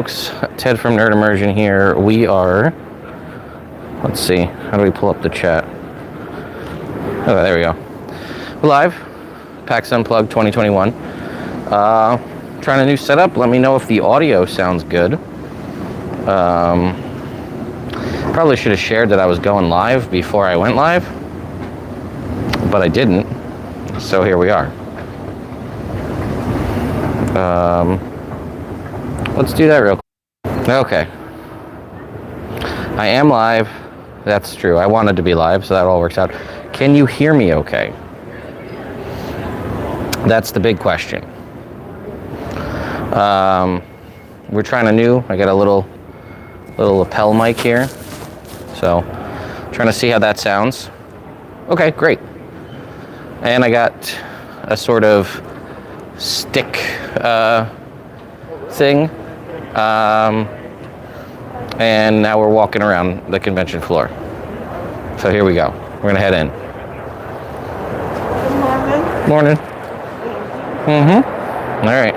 Folks, Ted from Nerd Immersion here. We are, let's see, how do we pull up the chat? Oh, there we go. We're live, PAX Unplugged 2021. Trying a new setup. Let me know if the audio sounds good. Probably should have shared that I was going live before I went live, but I didn't, so here we are. Let's do that real quick. Okay. I am live. That's true. I wanted to be live, so that all works out. Can you hear me okay? That's the big question. We're trying a new, I got a little lapel mic here. So, trying to see how that sounds. Okay, great. And I got a sort of stick thing. And now we're walking around the convention floor. So here we go. We're gonna head in. Good Morning. morning. All right.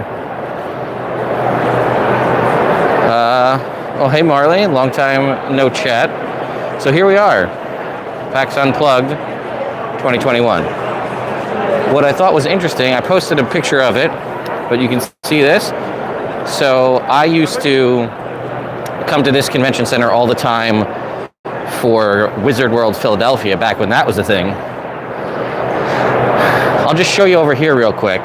Well, hey Marley, long time no chat. So here we are, PAX Unplugged 2021. What I thought was interesting, I posted a picture of it, but you can see this. So I used to come to this convention center all the time for Wizard World Philadelphia, back when that was a thing. I'll just show you over here real quick.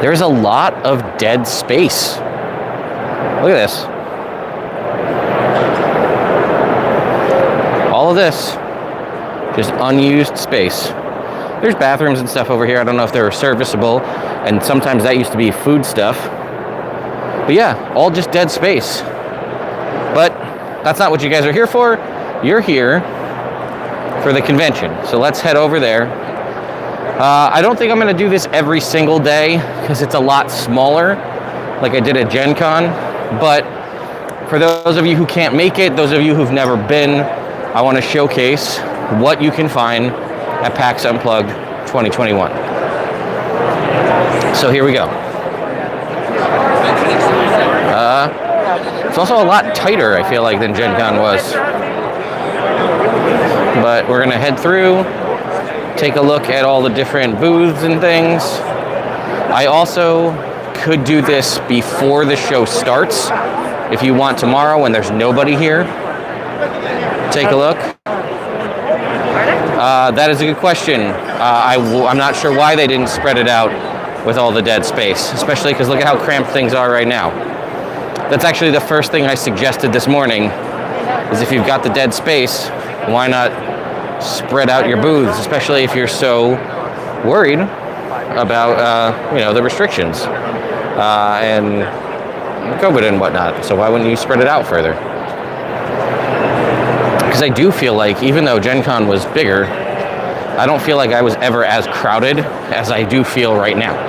There's a lot of dead space. Look at this. All of this, just unused space. There's bathrooms and stuff over here. I don't know if they're serviceable, and sometimes that used to be food stuff. But yeah, all just dead space. But that's not what you guys are here for. You're here for the convention. So let's head over there. I don't think I'm gonna do this every single day because it's a lot smaller, like I did at Gen Con. But for those of you who can't make it, those of you who've never been, I want to showcase what you can find at PAX Unplugged 2021. So here we go. It's also a lot tighter, I feel like, than Gen Con was. But we're going to head through, take a look at all the different booths and things. I also could do this before the show starts. If you want tomorrow when there's nobody here, take a look. That is a good question. I'm not sure why they didn't spread it out with all the dead space, especially because look at how cramped things are right now. That's actually the first thing I suggested this morning, is if you've got the dead space, why not spread out your booths, especially if you're so worried about the restrictions and COVID and whatnot. So why wouldn't you spread it out further? Because I do feel like, even though Gen Con was bigger, I don't feel like I was ever as crowded as I do feel right now.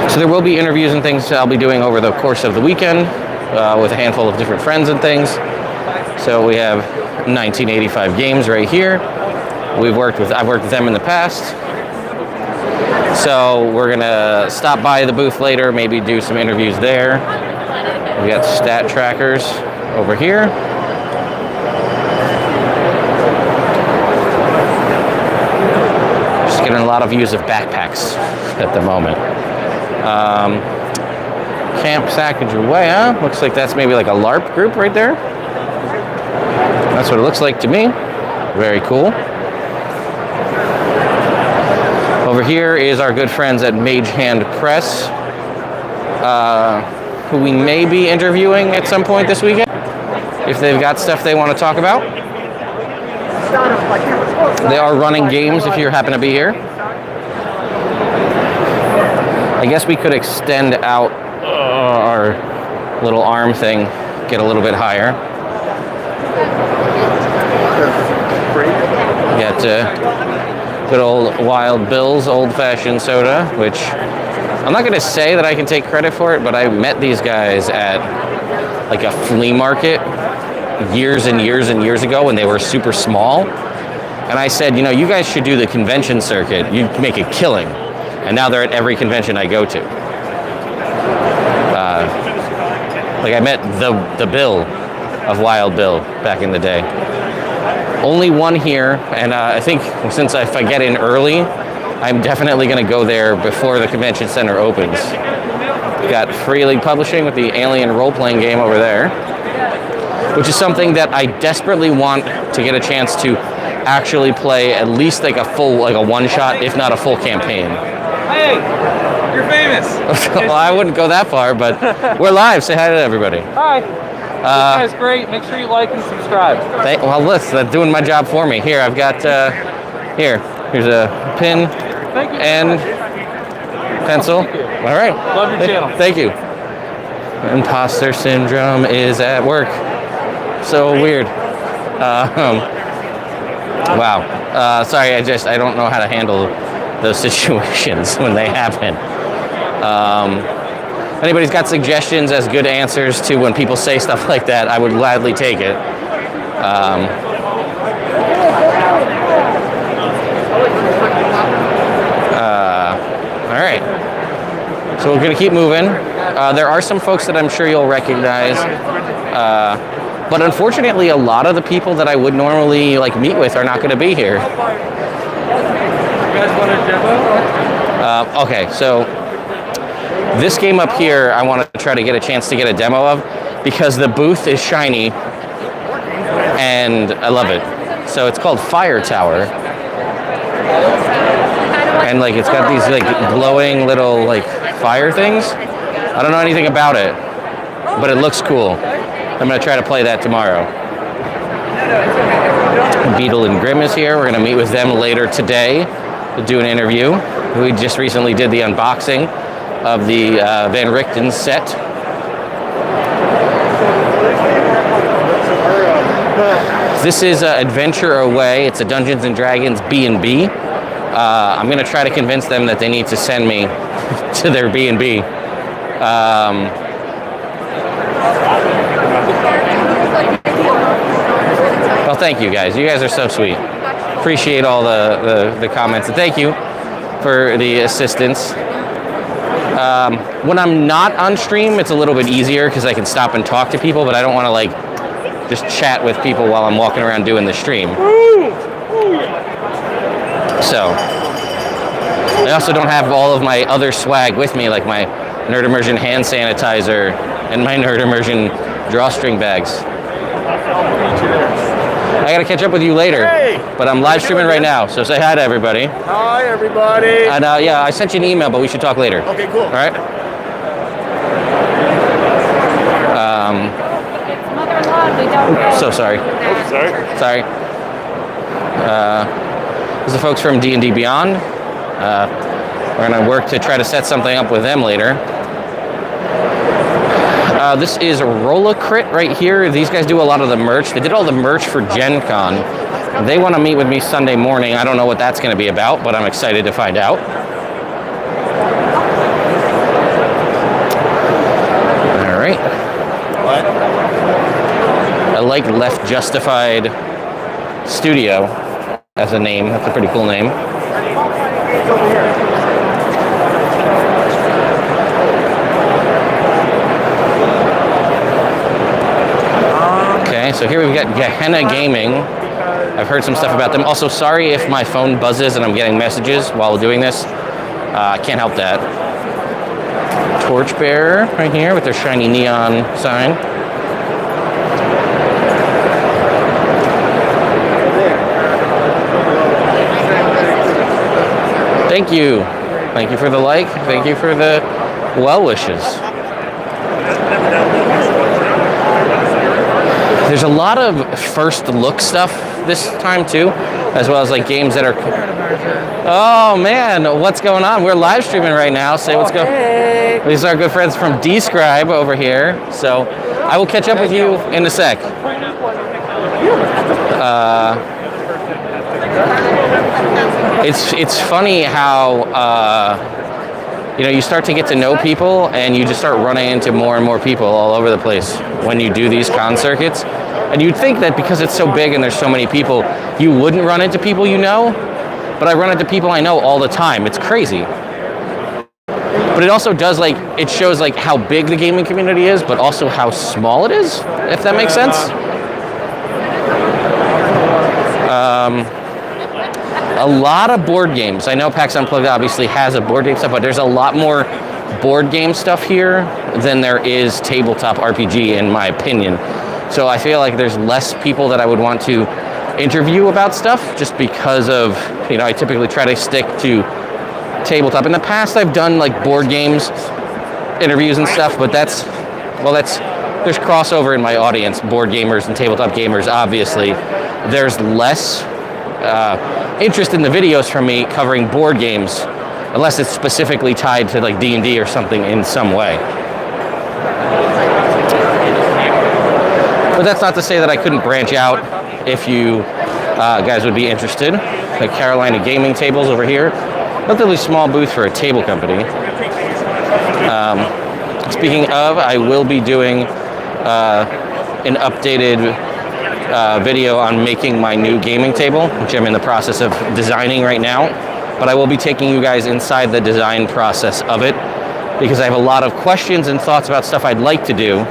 So there will be interviews and things I'll be doing over the course of the weekend with a handful of different friends and things. So we have 1985 Games right here. I've worked with them in the past. So we're gonna stop by the booth later, maybe do some interviews there. We got stat trackers over here. Just getting a lot of views of backpacks at the moment. Camp Sacagawea, huh? Looks like that's maybe like a LARP group right there. That's what it looks like to me. Very cool. Over here is our good friends at Mage Hand Press, who we may be interviewing at some point this weekend, if they've got stuff they want to talk about. They are running games if you happen to be here. I guess we could extend out our little arm thing, get a little bit higher. We got good old Wild Bill's old-fashioned soda, which I'm not going to say that I can take credit for it, but I met these guys at like a flea market years and years and years ago when they were super small. And I said, you guys should do the convention circuit. You'd make a killing. And now they're at every convention I go to. Like I met the Bill of Wild Bill back in the day. Only one here, and I think since if I get in early, I'm definitely going to go there before the convention center opens. Got Free League Publishing with the Alien role-playing game over there, which is something that I desperately want to get a chance to actually play at least like a full, like a one-shot, if not a full campaign. Hey, you're famous. Well, I wouldn't go that far, but we're live. Say hi to everybody. Hi. This guy's great. Make sure you like and subscribe. Well, listen, that's doing my job for me. Here, I've got, here's a pin and pencil. All right. Love your channel. Thank you. Imposter syndrome is at work. So weird. Wow. Sorry, I don't know how to handle those situations when they happen. If anybody's got suggestions as good answers to when people say stuff like that, I would gladly take it. All right. So we're going to keep moving. There are some folks that I'm sure you'll recognize. But unfortunately, a lot of the people that I would normally like meet with are not going to be here. You guys want a demo? Okay, so this game up here, I want to try to get a chance to get a demo of because the booth is shiny and I love it. So it's called Fire Tower. And like it's got these like glowing little like fire things. I don't know anything about it, but it looks cool. I'm going to try to play that tomorrow. Beetle and Grimm is here. We're going to meet with them later today to do an interview. We just recently did the unboxing of the Van Richten set. This is Adventure Away. It's a Dungeons & Dragons B&B. I'm going to try to convince them that they need to send me to their B&B. Well, thank you guys. You guys are so sweet. Appreciate all the comments. And thank you for the assistance. When I'm not on stream, it's a little bit easier because I can stop and talk to people, but I don't want to like just chat with people while I'm walking around doing the stream. So I also don't have all of my other swag with me, like my Nerd Immersion hand sanitizer and my Nerd Immersion drawstring bags. I gotta catch up with you later, but I'm live streaming right now, so say hi to everybody. Hi, everybody. And yeah, I sent you an email, but we should talk later. Okay, cool. All right. So sorry. Oops, sorry. Sorry. This is the folks from D&D Beyond. We're gonna work to try to set something up with them later. This is Rollacrit right here. These guys do a lot of the merch. They did all the merch for Gen Con. They want to meet with me Sunday morning. I don't know what that's going to be about, but I'm excited to find out. All right. What? I like Left Justified Studio as a name. That's a pretty cool name. So here we've got Gehenna Gaming. I've heard some stuff about them. Also, sorry if my phone buzzes and I'm getting messages while doing this. I can't help that. Torchbearer right here with their shiny neon sign. Thank you. Thank you for the like. Thank you for the well wishes. There's a lot of first look stuff this time too, as well as like games that are. Oh man, what's going on? We're live streaming right now. Say what's going. Hey. These are our good friends from Describe over here. So I will catch up with you in a sec. It's funny how you start to get to know people and you just start running into more and more people all over the place when you do these con circuits. And you'd think that because it's so big and there's so many people, you wouldn't run into people you know, but I run into people I know all the time. It's crazy. But it also does it shows how big the gaming community is, but also how small it is, if that makes sense. A lot of board games. I know PAX Unplugged obviously has a board game stuff, but there's a lot more board game stuff here than there is tabletop RPG, in my opinion. So I feel like there's less people that I would want to interview about stuff, just because of, I typically try to stick to tabletop. In the past, I've done board games interviews and stuff, but there's crossover in my audience, board gamers and tabletop gamers, obviously. There's less interest in the videos from me covering board games, unless it's specifically tied to D&D or something in some way. But that's not to say that I couldn't branch out if you guys would be interested. Carolina Gaming Tables over here. Relatively small booth for a table company. Speaking of, I will be doing an updated video on making my new gaming table, which I'm in the process of designing right now. But I will be taking you guys inside the design process of it, because I have a lot of questions and thoughts about stuff I'd like to do.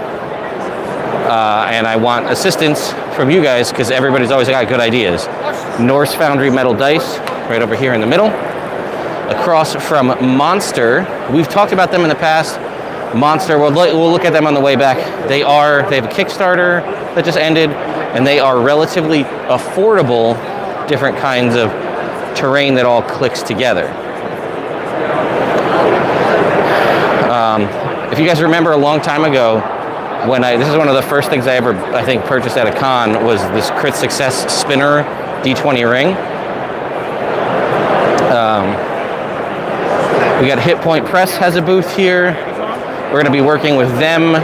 And I want assistance from you guys, because everybody's always got good ideas. Norse Foundry metal dice, right over here in the middle. Across from Monster. We've talked about them in the past. Monster, we'll look at them on the way back. They have a Kickstarter that just ended, and they are relatively affordable, different kinds of terrain that all clicks together. If you guys remember a long time ago, this is one of the first things I ever, I think, purchased at a con, was this Crit Success Spinner D20 ring. We got Hit Point Press has a booth here. We're going to be working with them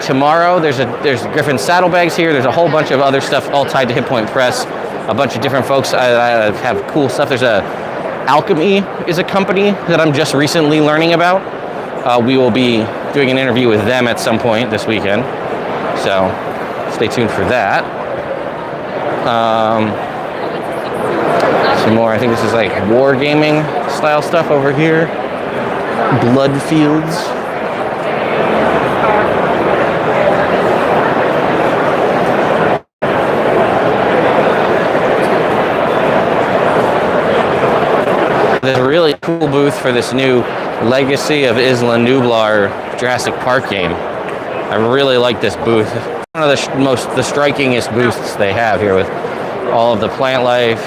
tomorrow. There's Griffin Saddlebags here. There's a whole bunch of other stuff all tied to Hit Point Press. A bunch of different folks have cool stuff. There's Alchemy is a company that I'm just recently learning about. We will be doing an interview with them at some point this weekend. So stay tuned for that. Some more, I think this is wargaming style stuff over here. Blood Fields. There's a really cool booth for this new Legacy of Isla Nublar Jurassic Park game. I really like this booth. One of the strikingest booths they have here, with all of the plant life,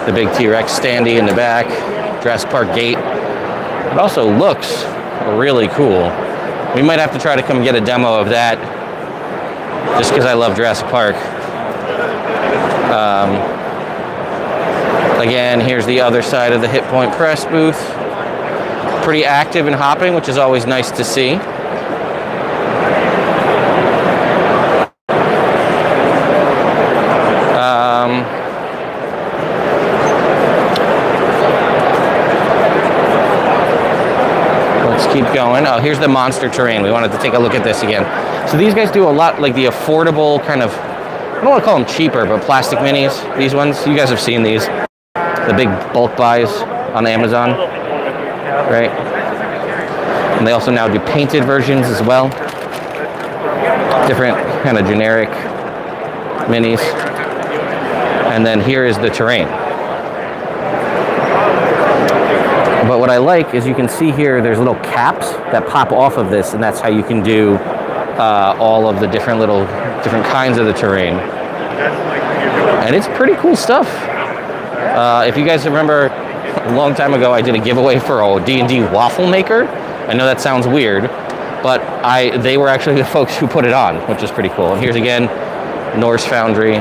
the big T-Rex standee in the back, Jurassic Park gate. It also looks really cool. We might have to try to come get a demo of that, just because I love Jurassic Park. Again, here's the other side of the Hit Point Press booth. Pretty active and hopping, which is always nice to see. Let's keep going. Oh, here's the Monster terrain. We wanted to take a look at this again. So these guys do a lot, the affordable kind of, I don't want to call them cheaper, but plastic minis. These ones, you guys have seen these. The big bulk buys on Amazon, right? And they also now do painted versions as well. Different kind of generic minis. And then here is the terrain. But what I like is you can see here, there's little caps that pop off of this, and that's how you can do all of the different kinds of the terrain. And it's pretty cool stuff. If you guys remember, a long time ago, I did a giveaway for a D&D waffle maker. I know that sounds weird, but they were actually the folks who put it on, which is pretty cool. And here's again, Norse Foundry,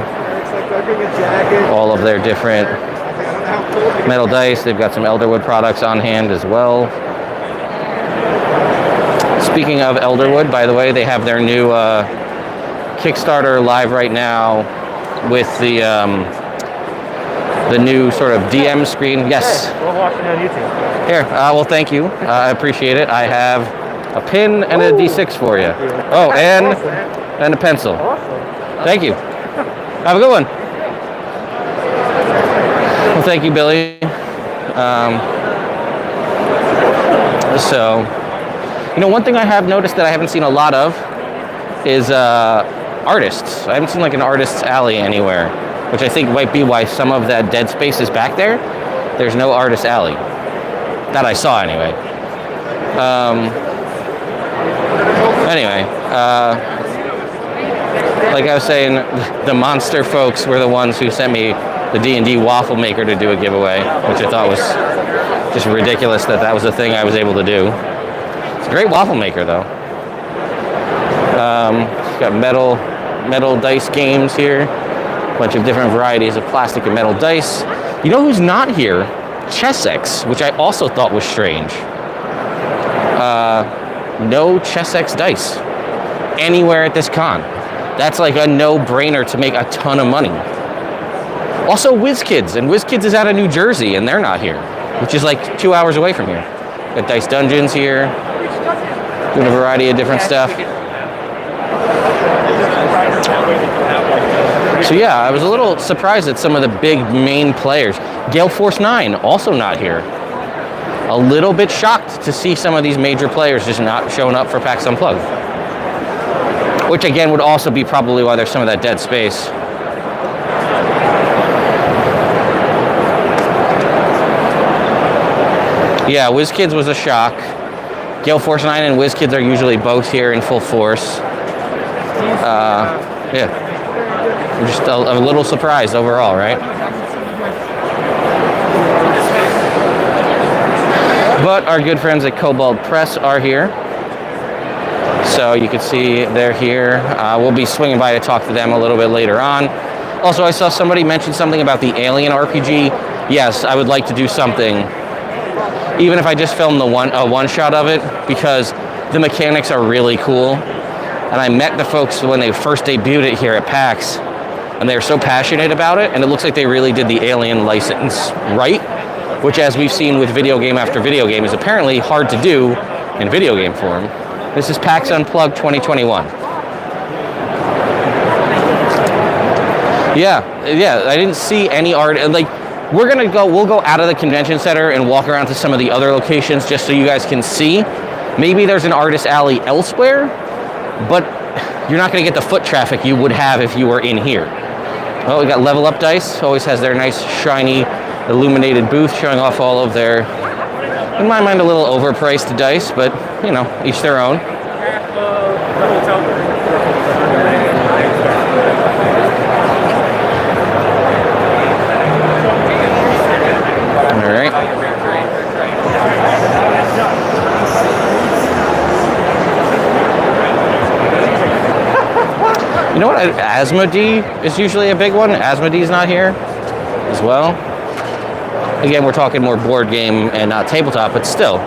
all of their different metal dice. They've got some Elderwood products on hand as well. Speaking of Elderwood, by the way, they have their new Kickstarter live right now with the new sort of DM screen. Yes. Hey, we're watching on YouTube. Here. Well, thank you. I appreciate it. I have a pin and a D6 for you. Oh, and a pencil. Awesome. Thank you. Have a good one. Well, thank you, Billy. So, one thing I have noticed that I haven't seen a lot of is artists. I haven't seen like an artist's alley anywhere, which I think might be why some of that dead space is back there. There's no artist alley that I saw anyway. Like I was saying, the monster folks were the ones who sent me the D&D waffle maker to do a giveaway, which I thought was just ridiculous that was a thing I was able to do. It's a great waffle maker though. It's got metal dice games here, a bunch of different varieties of plastic and metal dice. You know who's not here? Chessex, which I also thought was strange. No Chessex dice anywhere at this con. That's like a no-brainer to make a ton of money. Also WizKids, and WizKids is out of New Jersey, and they're not here, which is like 2 hours away from here. Got Dice Dungeons here, doing a variety of different stuff. So yeah, I was a little surprised at some of the big main players. Gale Force 9, also not here. A little bit shocked to see some of these major players just not showing up for PAX Unplugged. Which again would also be probably why there's some of that dead space. Yeah, WizKids was a shock. Gale Force 9 and WizKids are usually both here in full force. Yeah. I'm just a little surprised overall, right? But our good friends at Cobalt Press are here. So you can see they're here. We'll be swinging by to talk to them a little bit later on. Also, I saw somebody mention something about the Alien RPG. Yes, I would like to do something, even if I just film a one shot of it, because the mechanics are really cool. And I met the folks when they first debuted it here at PAX, and they were so passionate about it, and it looks like they really did the Alien license right, which, as we've seen with video game after video game, is apparently hard to do in video game form. This is PAX Unplugged 2021. Yeah, I didn't see any art, and like, we'll go out of the convention center and walk around to some of the other locations just so you guys can see. Maybe there's an artist alley elsewhere, but you're not going to get the foot traffic you would have if you were in here. Well, we got Level Up Dice, always has their nice, shiny, illuminated booth showing off all of their, in my mind, a little overpriced dice, but, each their own. All right. You know what? Asmodee is usually a big one. Asmodee's not here as well. Again, we're talking more board game and not tabletop, but still.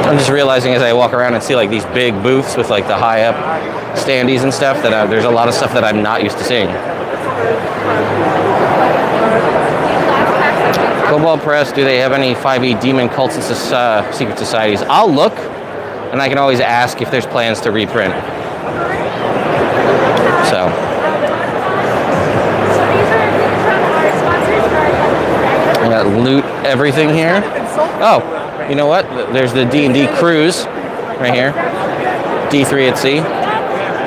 I'm just realizing as I walk around and see like these big booths with like the high up standees and stuff that there's a lot of stuff that I'm not used to seeing. Cobalt Press, do they have any 5e demon cults and secret societies? I'll look, and I can always ask if there's plans to reprint. So. I got loot everything here. Oh, you know what? There's the D&D cruise right here. D3 at sea.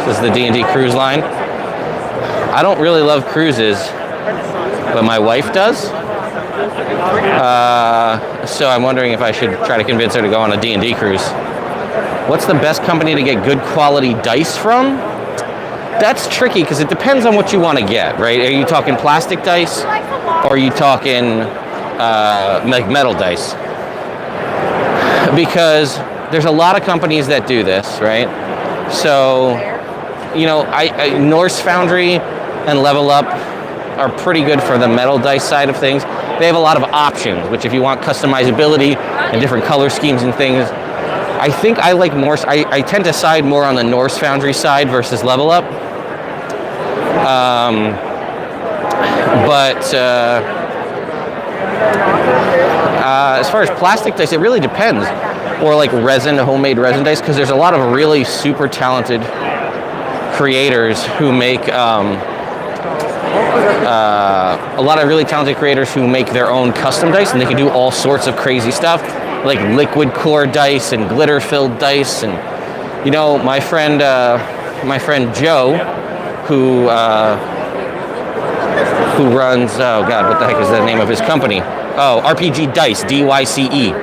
This is the D&D cruise line. I don't really love cruises, but my wife does. So I'm wondering if I should try to convince her to go on a D&D cruise. What's the best company to get good quality dice from? That's tricky because it depends on what you want to get, right? Are you talking plastic dice, or are you talking like metal dice? Because there's a lot of companies that do this, right? So, Norse Foundry and Level Up are pretty good for the metal dice side of things. They have a lot of options, which if you want customizability and different color schemes and things, I think I like Norse. I tend to side more on the Norse Foundry side versus Level Up. As far as plastic dice, it really depends. Or like homemade resin dice, because there's a lot of really super talented creators who make a lot of really talented creators who make their own custom dice, and they can do all sorts of crazy stuff, like liquid core dice and glitter-filled dice. And you know, my friend Joe, who runs, oh God, what the heck is the name of his company? Oh, RPG Dice, DYCE.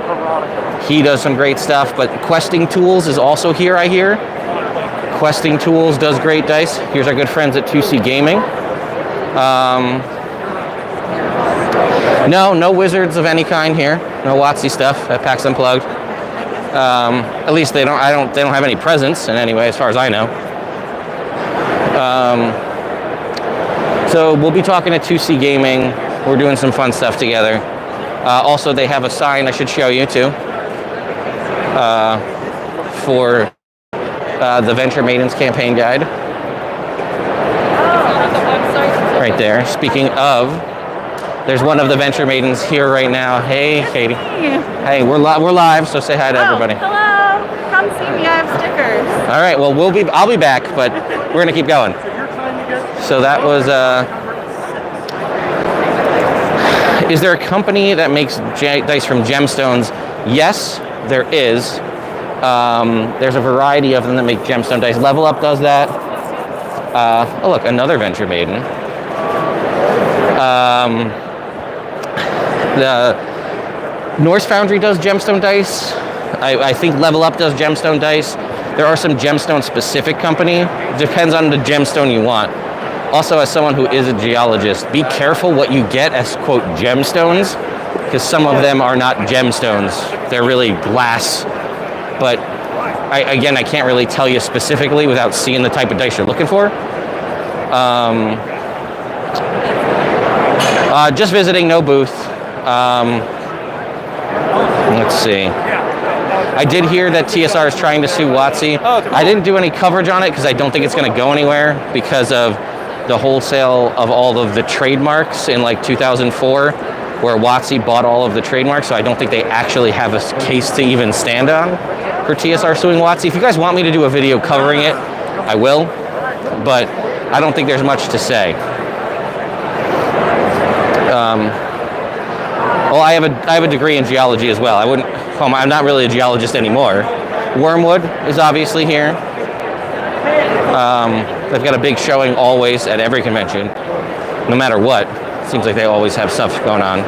He does some great stuff, but Questing Tools is also here, I hear. Questing Tools does great dice. Here's our good friends at 2C Gaming. No wizards of any kind here. No WotC stuff at PAX Unplugged. At least they don't have any presence in any way, as far as I know. So we'll be talking to 2C Gaming. We're doing some fun stuff together. Also, they have a sign I should show you too for the Venture Maidens campaign guide. Right there. Speaking of, there's one of the Venture Maidens here right now. Hey, Katie. Hey, we're live, so say hi to everybody. Hello. Come see me. I have stickers. All right. Well, I'll be back, but we're gonna keep going. So that was. Is there a company that makes dice from gemstones? Yes, there is. There's a variety of them that make gemstone dice. Level Up does that. Oh, look, another Venture Maiden. The Norse Foundry does gemstone dice. I think Level Up does gemstone dice. There are some gemstone-specific company. Depends on the gemstone you want. Also, as someone who is a geologist, be careful what you get as, quote, gemstones, because some of them are not gemstones. They're really glass. But, I can't really tell you specifically without seeing the type of dice you're looking for. Just visiting, no booth. Let's see. I did hear that TSR is trying to sue WotC. I didn't do any coverage on it because I don't think it's going to go anywhere because of the wholesale of all of the trademarks in like 2004, where WotC bought all of the trademarks, so I don't think they actually have a case to even stand on for TSR suing WotC. If you guys want me to do a video covering it, I will, but I don't think there's much to say. Well, I have a degree in geology as well. I'm not really a geologist anymore. Wormwood is obviously here. They've got a big showing always at every convention, no matter what. It seems like they always have stuff going on.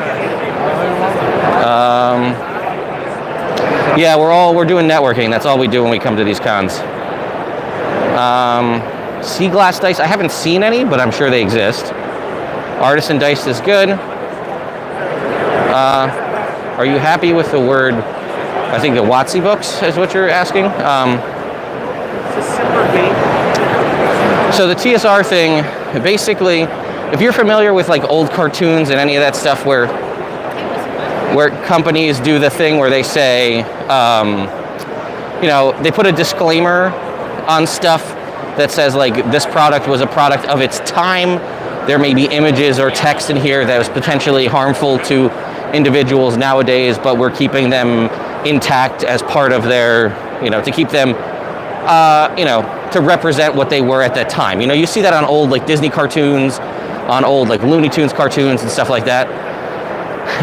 Yeah, we're doing networking. That's all we do when we come to these cons. Sea glass dice. I haven't seen any, but I'm sure they exist. Artisan dice is good. Are you happy with the word? I think the WotC books is what you're asking. So the TSR thing, basically, if you're familiar with like old cartoons and any of that stuff where companies do the thing where they say, they put a disclaimer on stuff that says like this product was a product of its time. There may be images or text in here that was potentially harmful to individuals nowadays, but we're keeping them intact as part of their, to keep them, to represent what they were at that time. You see that on old like Disney cartoons, on old like Looney Tunes cartoons and stuff like that.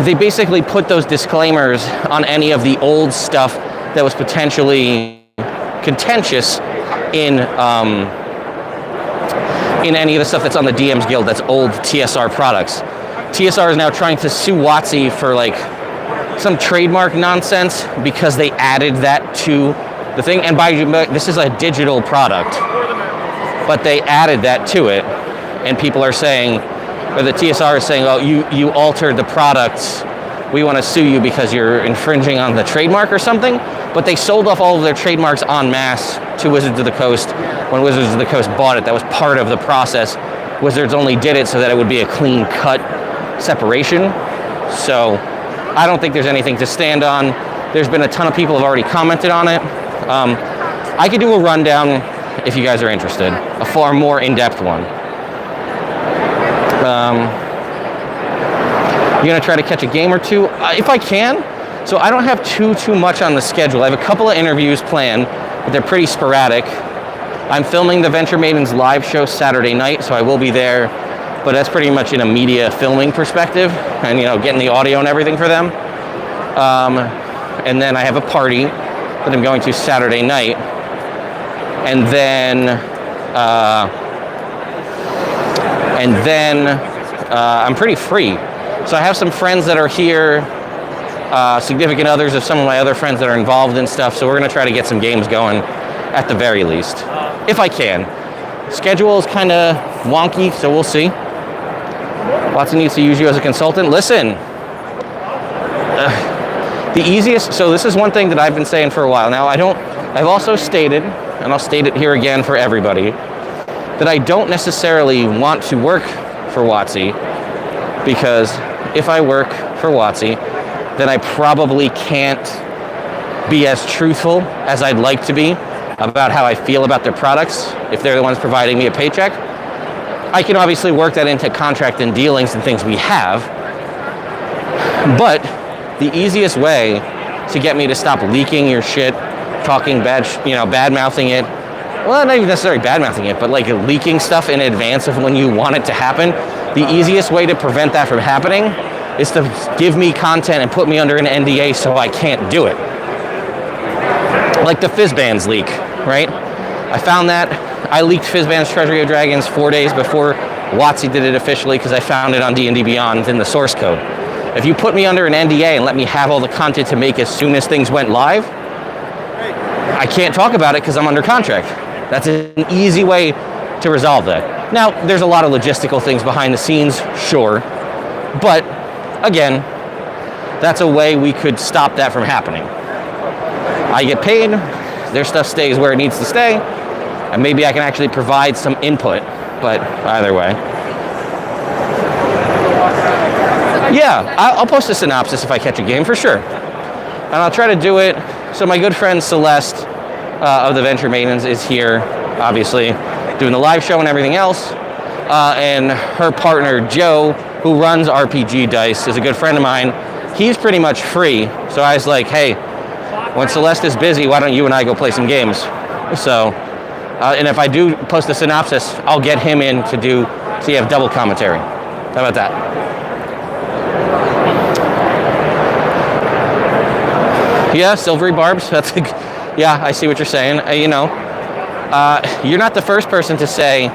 They basically put those disclaimers on any of the old stuff that was potentially contentious in any of the stuff that's on the DM's Guild that's old TSR products. TSR is now trying to sue WotC for like some trademark nonsense because they added that to the thing. And this is a digital product, but they added that to it. And people are saying, or the TSR is saying, oh, you altered the products. We want to sue you because you're infringing on the trademark or something. But they sold off all of their trademarks en masse to Wizards of the Coast when Wizards of the Coast bought it. That was part of the process. Wizards only did it so that it would be a clean cut separation. So I don't think there's anything to stand on. There's been a ton of people who have already commented on it. I could do a rundown if you guys are interested, a far more in-depth one. You're gonna try to catch a game or two if I can. So I don't have too much on the schedule. I have a couple of interviews planned, but they're pretty sporadic. I'm filming the Venture Maidens live show Saturday night, so I will be there. but that's pretty much in a media filming perspective, and getting the audio and everything for them. And then I have a party that I'm going to Saturday night, and then I'm pretty free. So I have some friends that are here, significant others of some of my other friends that are involved in stuff. So we're going to try to get some games going at the very least, if I can. Schedule is kind of wonky, so we'll see. Watson needs to use you as a consultant. Listen, the easiest, so this is one thing that I've been saying for a while now. I've also stated, and I'll state it here again for everybody, that I don't necessarily want to work for WotC, because if I work for WotC, then I probably can't be as truthful as I'd like to be about how I feel about their products if they're the ones providing me a paycheck. I can obviously work that into contract and dealings and things we have, but the easiest way to get me to stop leaking your shit, talking bad, bad-mouthing it, well, not even necessarily bad-mouthing it, but like leaking stuff in advance of when you want it to happen, the easiest way to prevent that from happening is to give me content and put me under an NDA so I can't do it. Like the Fizzbands leak, right? I found that. I leaked Fizzbands Treasury of Dragons 4 days before WotC did it officially because I found it on D&D Beyond in the source code. If you put me under an NDA and let me have all the content to make as soon as things went live, I can't talk about it because I'm under contract. That's an easy way to resolve that. Now, there's a lot of logistical things behind the scenes, sure, but again, that's a way we could stop that from happening. I get paid, their stuff stays where it needs to stay, and maybe I can actually provide some input, but either way. Yeah, I'll post a synopsis if I catch a game, for sure. And I'll try to do it. So my good friend Celeste of the Venture Maidens is here, obviously, doing the live show and everything else. And her partner, Joe, who runs RPG Dice, is a good friend of mine. He's pretty much free. So I was like, hey, when Celeste is busy, why don't you and I go play some games? So, and if I do post a synopsis, I'll get him in to do, so you have double commentary. How about that? Yeah, silvery barbs. Yeah, I see what you're saying. You're not the first person to say,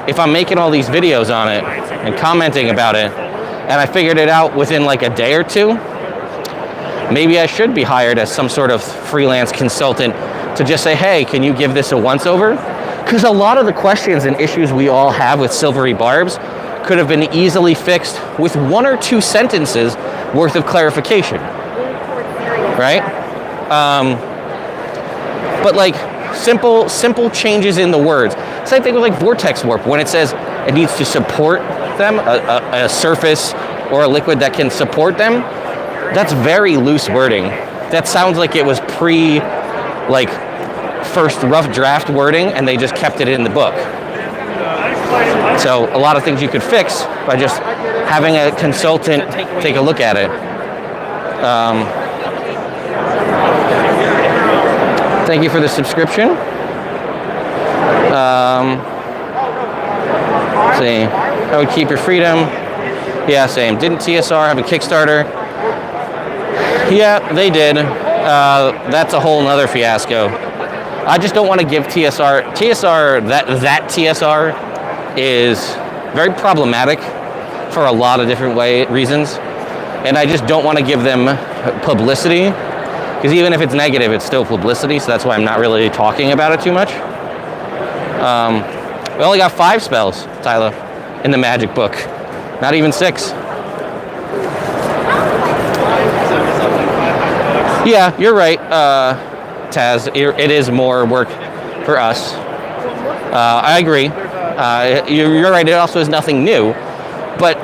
if I'm making all these videos on it and commenting about it, and I figured it out within like a day or two, maybe I should be hired as some sort of freelance consultant to just say, hey, can you give this a once-over? Because a lot of the questions and issues we all have with silvery barbs could have been easily fixed with 1 or 2 sentences worth of clarification, right? But like simple changes in the words. Same thing with like vortex warp. When it says it needs to support them, a surface or a liquid that can support them, that's very loose wording. That sounds like it was first rough draft wording and they just kept it in the book. So a lot of things you could fix by just having a consultant take a look at it. Thank you for the subscription. See, I would keep your freedom. Yeah, same. Didn't TSR have a Kickstarter? Yeah, they did. That's a whole nother fiasco. I just don't want to give TSR. That TSR is very problematic for a lot of different reasons, and I just don't want to give them publicity, because even if it's negative, it's still publicity. So that's why I'm not really talking about it too much. We only got 5 spells, Tyler, in the magic book. Not even 6. Yeah, you're right, Taz. It is more work for us. I agree. You're right. It also is nothing new. But,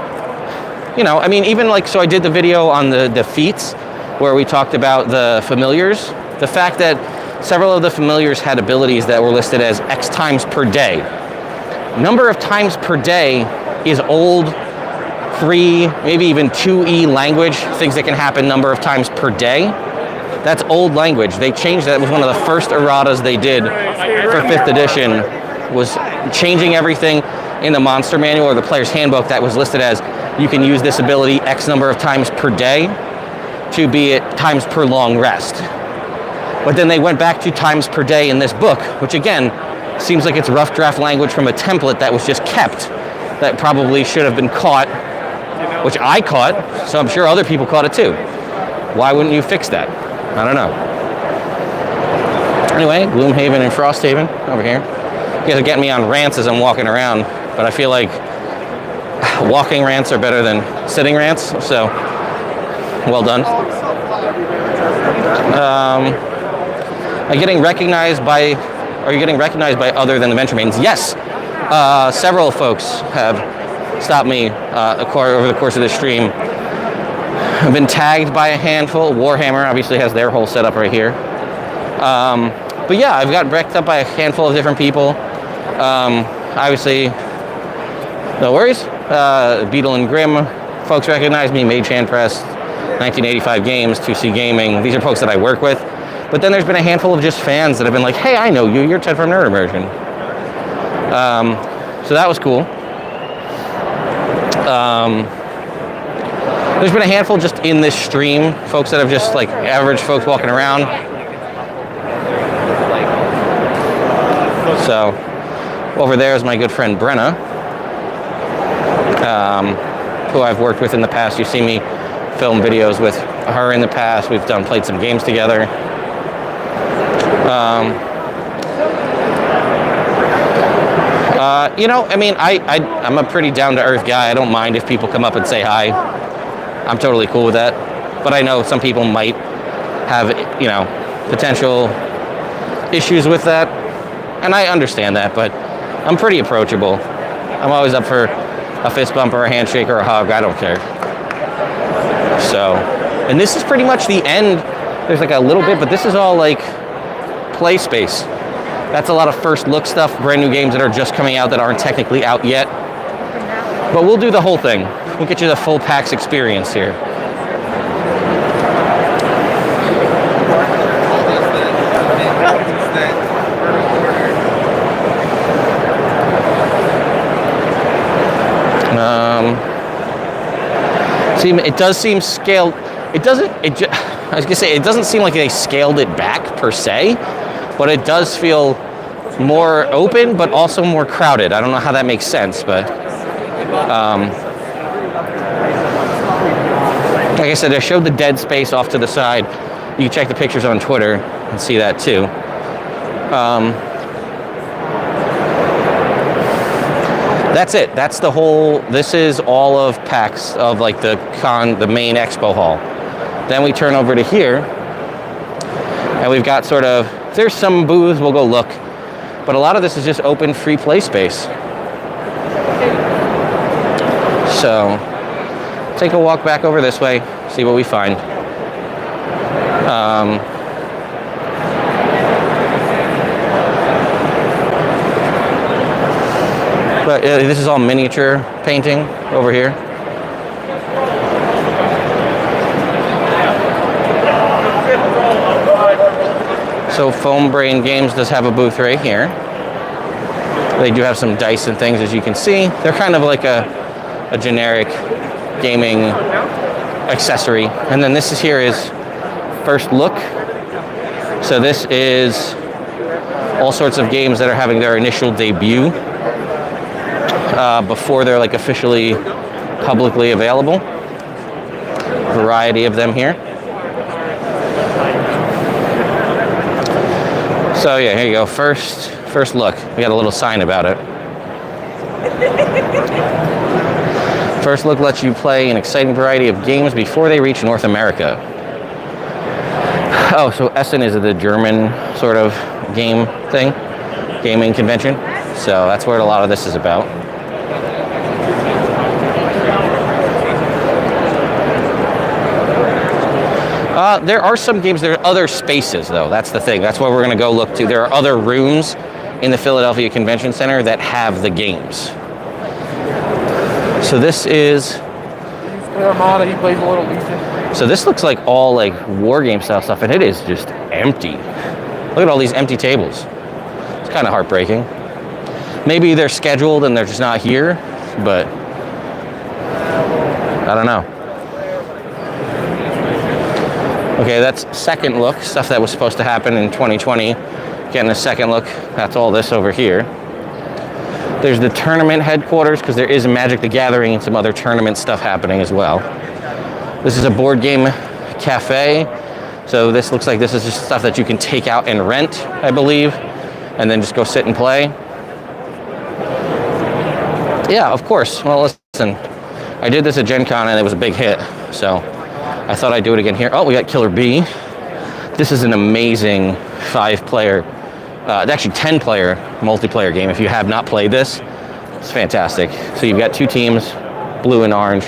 even so I did the video on the feats where we talked about the familiars. The fact that several of the familiars had abilities that were listed as X times per day. Number of times per day is old, 3, maybe even 2E language, things that can happen number of times per day. That's old language. They changed that. It was one of the first erratas they did for 5th edition, was changing everything. in the monster manual or the player's handbook that was listed as you can use this ability X number of times per day to be at times per long rest. But then they went back to times per day in this book, which again, seems like it's rough draft language from a template that was just kept, that probably should have been caught, which I caught, so I'm sure other people caught it too. Why wouldn't you fix that? I don't know. Anyway, Gloomhaven and Frosthaven over here. You guys are getting me on rants as I'm walking around, but I feel like walking rants are better than sitting rants, so well done. Are you getting recognized by other than the Venture Maidens? Yes. Several folks have stopped me over the course of this stream. I've been tagged by a handful. Warhammer obviously has their whole setup right here. But yeah, I've got wrecked up by a handful of different people. Obviously, no worries. Beetle and Grimm folks recognize me. Mage Hand Press, 1985 Games, 2C Gaming. These are folks that I work with. But then there's been a handful of just fans that have been like, hey, I know you. You're Ted from Nerd Immersion. So that was cool. There's been a handful just in this stream, folks that have just like average folks walking around. So over there is my good friend Brenna, who I've worked with in the past. You've seen me film videos with her in the past. We've played some games together. You know, I mean, I'm a pretty down-to-earth guy. I don't mind if people come up and say hi. I'm totally cool with that. But I know some people might have, you know, potential issues with that. And I understand that, but I'm pretty approachable. I'm always up for a fist bump or a handshake or a hug. I don't care. So, and this is pretty much the end. There's like a little bit, but this is all like play space. That's a lot of first look stuff, brand new games that are just coming out that aren't technically out yet. But we'll do the whole thing. We'll get you the full PAX experience here. See, it does seem scaled. It doesn't. I was gonna say it doesn't seem like they scaled it back per se, but it does feel more open, but also more crowded. I don't know how that makes sense, but like I said, I showed the dead space off to the side. You can check the pictures on Twitter and see that too. That's it. That's the whole. This is all of PAX, of like the main expo hall. Then we turn over to here, and we've got sort of. There's some booths. We'll go look, but a lot of this is just open, free play space. So, take a walk back over this way, see what we find. But this is all miniature painting over here. So Foam Brain Games does have a booth right here. They do have some dice and things, as you can see. They're kind of like a generic gaming accessory. And then this here is First Look. So this is all sorts of games that are having their initial debut before they're like officially publicly available. Variety of them here. So yeah, here you go. First Look. We got a little sign about it. First Look lets you play an exciting variety of games before they reach North America. Oh, so Essen is the German sort of gaming convention. So that's what a lot of this is about. There are some games, there are other spaces though, that's the thing. That's what we're gonna go look to. There are other rooms in the Philadelphia Convention Center that have the games. So this is... Armada, he plays a little Legion. So this looks like all like war game style stuff, and it is just empty. Look at all these empty tables. It's kind of heartbreaking. Maybe they're scheduled and they're just not here, but I don't know. Okay, that's second look, stuff that was supposed to happen in 2020. Getting a second look, that's all this over here. There's the tournament headquarters, because there is Magic the Gathering and some other tournament stuff happening as well. This is a board game cafe. So this looks like this is just stuff that you can take out and rent, I believe, and then just go sit and play. Yeah, of course. Well, listen, I did this at Gen Con and it was a big hit, so I thought I'd do it again here. Oh, we got Killer Bee. This is an amazing 5-player, actually 10-player multiplayer game. If you have not played this, it's fantastic. So you've got 2 teams, blue and orange,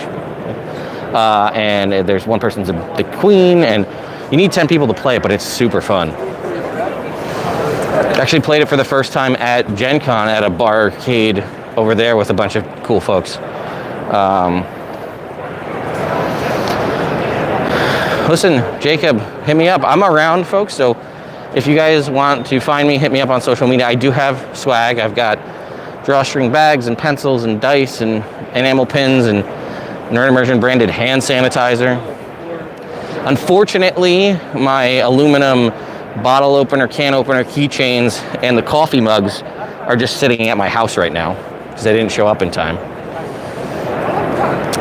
and there's one person's the queen, and you need 10 people to play it, but it's super fun. Actually played it for the first time at Gen Con at a barcade over there with a bunch of cool folks. Listen, Jacob, hit me up. I'm around, folks, so if you guys want to find me, hit me up on social media. I do have swag. I've got drawstring bags and pencils and dice and enamel pins and Nerd Immersion branded hand sanitizer. Unfortunately, my aluminum bottle opener, can opener, keychains, and the coffee mugs are just sitting at my house right now because they didn't show up in time.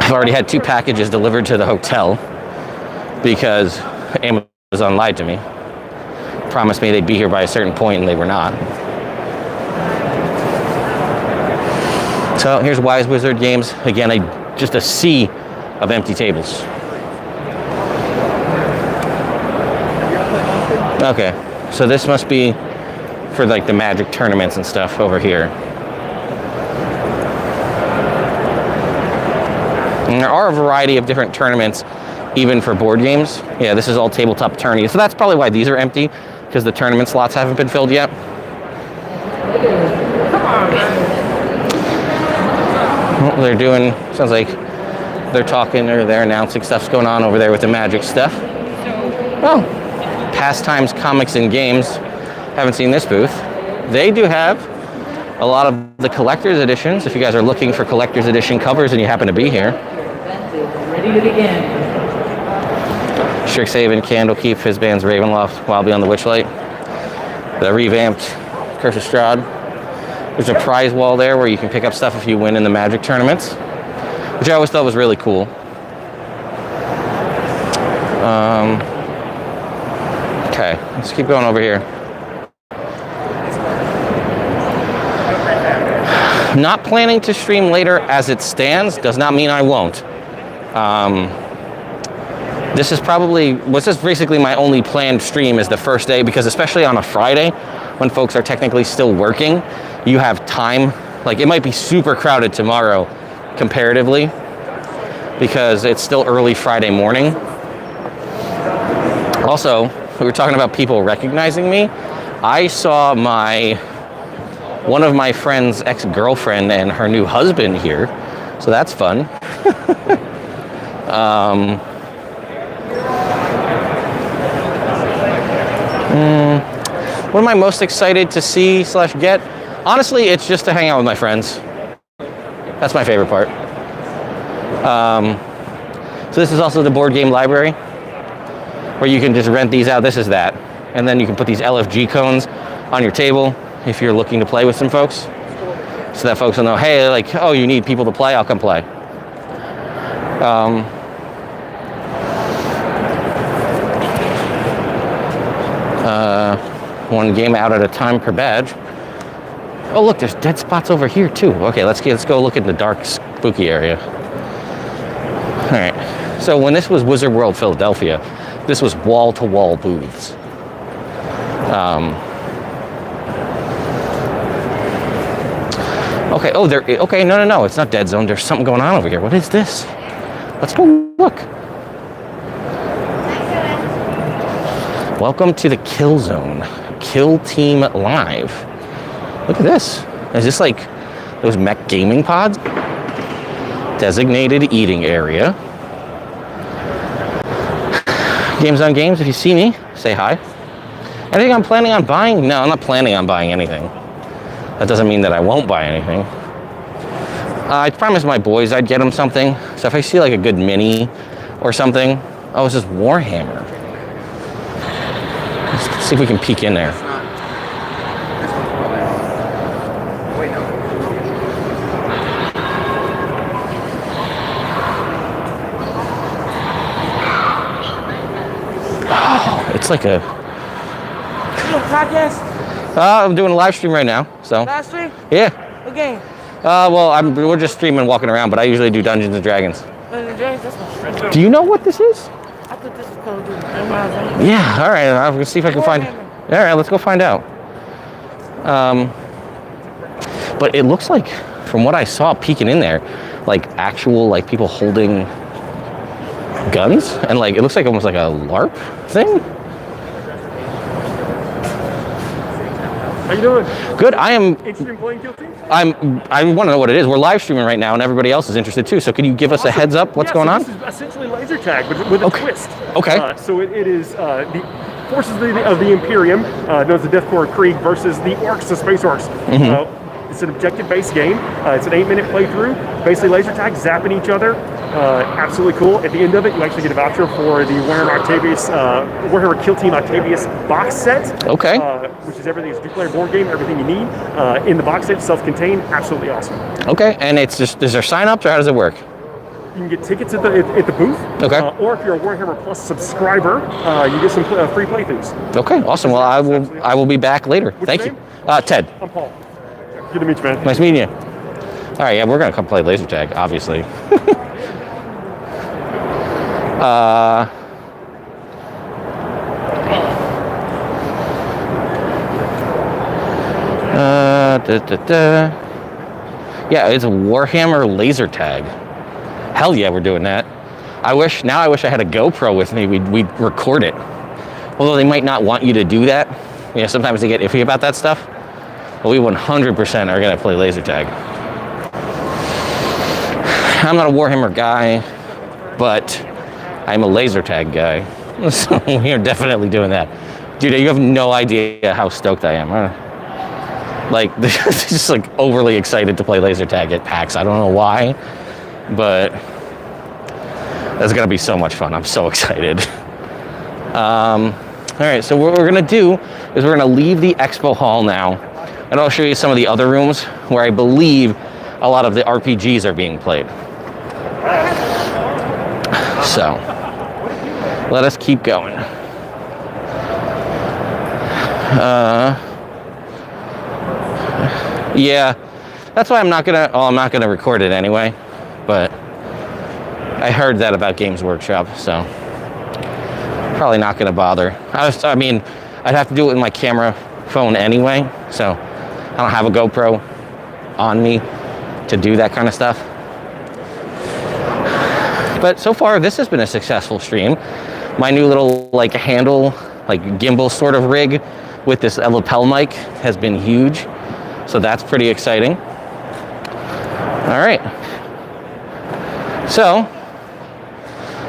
I've already had 2 packages delivered to the hotel because Amazon lied to me. Promised me they'd be here by a certain point and they were not. So here's Wise Wizard Games. Again, just a sea of empty tables. Okay, so this must be for like the Magic tournaments and stuff over here. And there are a variety of different tournaments, even for board games. Yeah, this is all tabletop tourney. So that's probably why these are empty, because the tournament slots haven't been filled yet. Well, they're doing, sounds like they're talking or they're announcing stuff's going on over there with the Magic stuff. Oh. Pastimes, Comics, and Games. Haven't seen this booth. They do have a lot of the collector's editions. If you guys are looking for collector's edition covers and you happen to be here. Ready to begin. Strixhaven, Candlekeep, Fizzbands, Ravenloft, Wild Beyond the Witchlight. The revamped Curse of Strahd. There's a prize wall there where you can pick up stuff if you win in the Magic tournaments, which I always thought was really cool. Okay, let's keep going over here. Not planning to stream later as it stands does not mean I won't. This is basically my only planned stream is the first day, because especially on a Friday when folks are technically still working, you have time. Like, it might be super crowded tomorrow comparatively because it's still early Friday morning. Also, we were talking about people recognizing me. I saw one of my friend's ex-girlfriend and her new husband here, so that's fun. What am I most excited to see / get? Honestly, it's just to hang out with my friends. That's my favorite part. So this is also the board game library, where you can just rent these out. This is that. And then you can put these LFG cones on your table if you're looking to play with some folks, so that folks will know, hey, like, oh, you need people to play? I'll come play. One game out at a time per badge. Oh, look, there's dead spots over here too. Okay, let's go look at the dark, spooky area. All right. So when this was Wizard World Philadelphia, this was wall-to-wall booths. Okay. Oh, okay. No. It's not Dead Zone. There's something going on over here. What is this? Let's go look. Welcome to the Kill Zone. Kill Team Live. Look at this. Is this like those mech gaming pods? Designated eating area. Games on Games. If you see me, say hi. Anything I'm planning on buying? No, I'm not planning on buying anything. That doesn't mean that I won't buy anything. I promised my boys I'd get them something. So if I see like a good mini or something, oh, it's just Warhammer. Let's see if we can peek in there. Oh, it's like a... Podcast? I'm doing a live stream right now, so... Last stream? Yeah. What game? Well, we're just streaming, walking around, but I usually do Dungeons and Dragons. Do you know what this is? I thought this was Call of Duty. Yeah, all right. I'll see if I can find... All right, let's go find out. But it looks like, from what I saw peeking in there, like actual like people holding guns, and like it looks like almost like a LARP thing. How you doing? Good. I am. Interested in playing Kill Team? I want to know what it is. We're live streaming right now, and everybody else is interested too. So, can you give us a heads up? What's going on? This is essentially laser tag, but with a twist. Okay. So it is the forces of the Imperium, known as the Death Corps Krieg, versus the Orcs, the Space Orcs. It's an objective-based game. It's an 8-minute playthrough. Basically, laser tag, zapping each other. Absolutely cool. At the end of it, you actually get a voucher for the Warhammer Kill Team Octavius box set. Okay. Which is everything. It's a two-player board game, everything you need in the box set, self-contained. Absolutely awesome. Okay. And it's just, is there sign-ups or how does it work? You can get tickets at the booth. Okay. Or if you're a Warhammer Plus subscriber, you get some free playthroughs. Okay. Awesome. Well, I will be back later. Thank you. Ted. I'm Paul. Good to meet you, man. Nice meeting you. All right. Yeah, we're gonna come play laser tag, obviously. Yeah, it's a Warhammer laser tag. Hell yeah, we're doing that. I wish I had a GoPro with me. We'd record it. Although they might not want you to do that. You know, sometimes they get iffy about that stuff. But we 100% are gonna play laser tag. I'm not a Warhammer guy, but I'm a laser tag guy. So we are definitely doing that. Dude, you have no idea how stoked I am. Like, just like overly excited to play laser tag at PAX. I don't know why, but that's gonna be so much fun. I'm so excited. All right, so what we're gonna do is we're gonna leave the expo hall now, and I'll show you some of the other rooms where I believe a lot of the RPGs are being played. So, let us keep going. Yeah, that's why I'm not gonna record it anyway, but I heard that about Games Workshop, so probably not gonna bother. I mean, I'd have to do it with my camera phone anyway, so I don't have a GoPro on me to do that kind of stuff. But so far, this has been a successful stream. My new little like handle, like gimbal sort of rig with this lapel mic has been huge. So that's pretty exciting. All right. So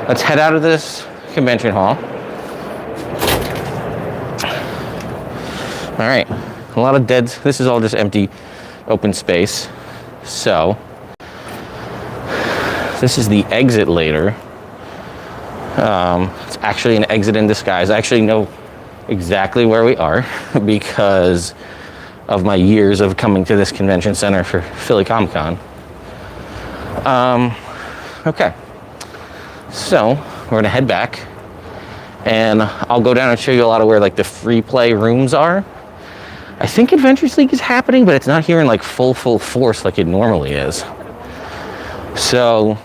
let's head out of this convention hall. All right. A lot of dead. This is all just empty, open space. So this is the exit later. It's actually an exit in disguise. I actually know exactly where we are because of my years of coming to this convention center for Philly Comic Con. Okay, so we're gonna head back and I'll go down and show you a lot of where like the free play rooms are. I think Adventures League is happening, but it's not here in like full force like it normally is. So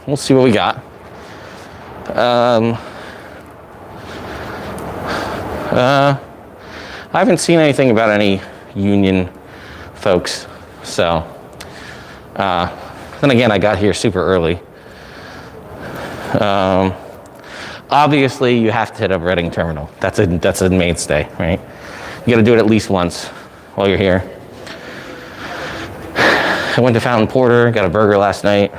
we'll see what we got. I haven't seen anything about any union folks, so then again, I got here super early. Obviously, you have to hit up Reading Terminal. That's a mainstay, right? You got to do it at least once while you're here. I went to Fountain Porter, got a burger last night.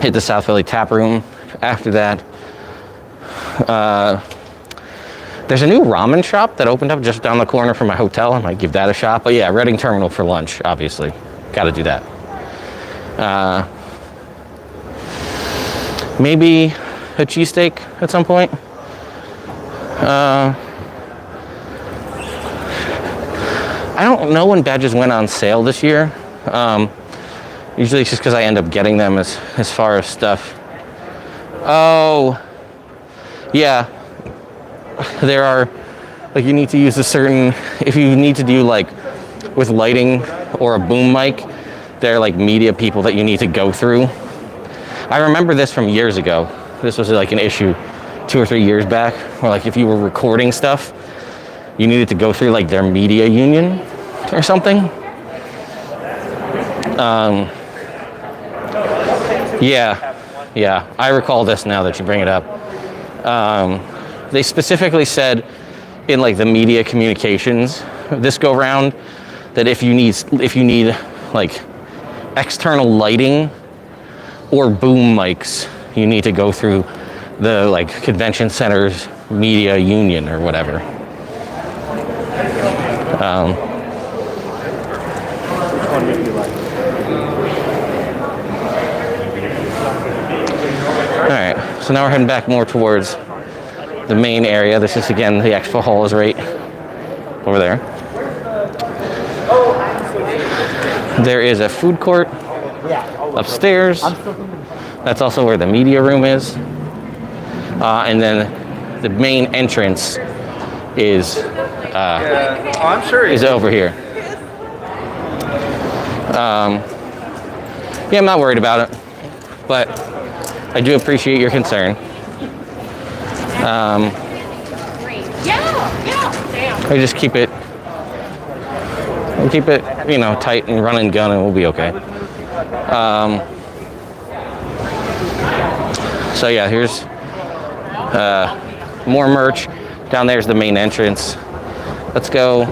Hit the South Philly Tap Room after that. There's a new ramen shop that opened up just down the corner from my hotel. I might give that a shot. But yeah, Reading Terminal for lunch, obviously. Got to do that. Maybe a cheesesteak at some point. I don't know when badges went on sale this year. Usually it's just because I end up getting them as far as stuff. Oh, yeah. There are, like, you need to use a certain, if you need to do like with lighting or a boom mic, there are like media people that you need to go through. I remember this from years ago. This was like an issue 2 or 3 years back, where like if you were recording stuff, you needed to go through like their media union or something. Yeah, I recall this now that you bring it up. They specifically said in like the media communications this go round that if you need like external lighting or boom mics, you need to go through the like convention center's media union or whatever. All right, so now we're heading back more towards the main area. This is, again, the expo hall is right over there. There is a food court upstairs. That's also where the media room is. And then the main entrance is over here. Yeah, I'm not worried about it, but I do appreciate your concern. I just keep it, you know, tight and run and gun, and we'll be okay. So yeah, here's more merch. Down there's the main entrance. Let's go.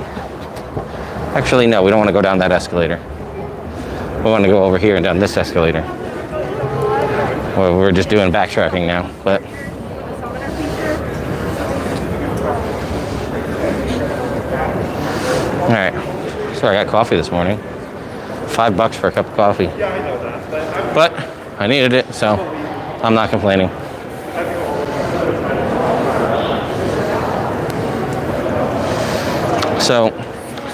Actually, no, we don't want to go down that escalator. We want to go over here and down this escalator. Well, we're just doing backtracking now, but. All right, so I got coffee this morning. $5 for a cup of coffee. But I needed it, so I'm not complaining. So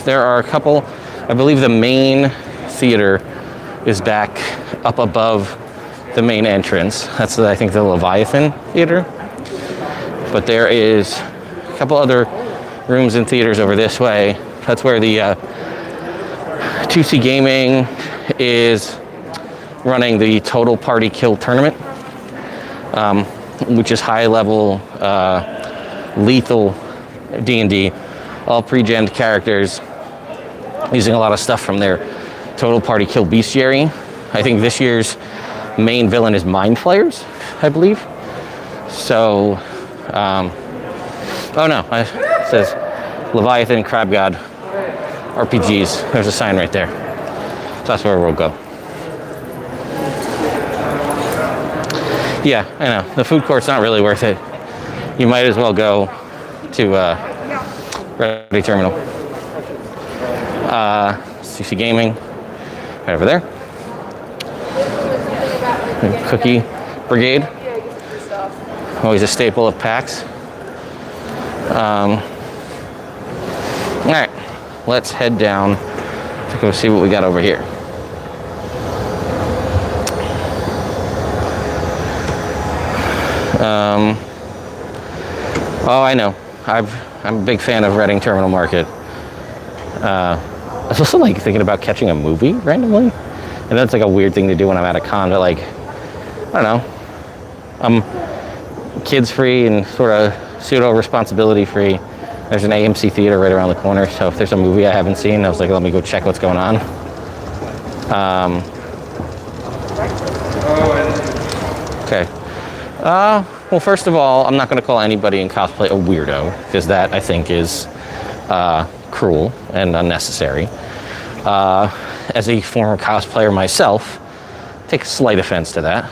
there are a couple, I believe the main theater is back up above the main entrance. That's, I think, the Leviathan Theater. But there is a couple other rooms and theaters over this way. That's where the 2C Gaming is running the Total Party Kill tournament, which is high-level, lethal D&D, all pre-genned characters, using a lot of stuff from their Total Party Kill bestiary. I think this year's main villain is Mind Flayers, I believe. So, oh no, it says Leviathan Crab God RPGs. There's a sign right there. So that's where we'll go. Yeah, I know. The food court's not really worth it. You might as well go to Ready Terminal. CC Gaming, right over there. And Cookie Brigade, always a staple of PAX. All right, let's head down to go see what we got over here. Oh, I know. I'm a big fan of Reading Terminal Market. I was also like thinking about catching a movie randomly, and that's like a weird thing to do when I'm at a con. But like, I don't know, I'm kids free and sort of pseudo responsibility free. There's an AMC theater right around the corner, so if there's a movie I haven't seen, I was like, let me go check what's going on. Okay. Well, first of all, I'm not going to call anybody in cosplay a weirdo, because that, I think, is cruel and unnecessary. As a former cosplayer myself, take slight offense to that.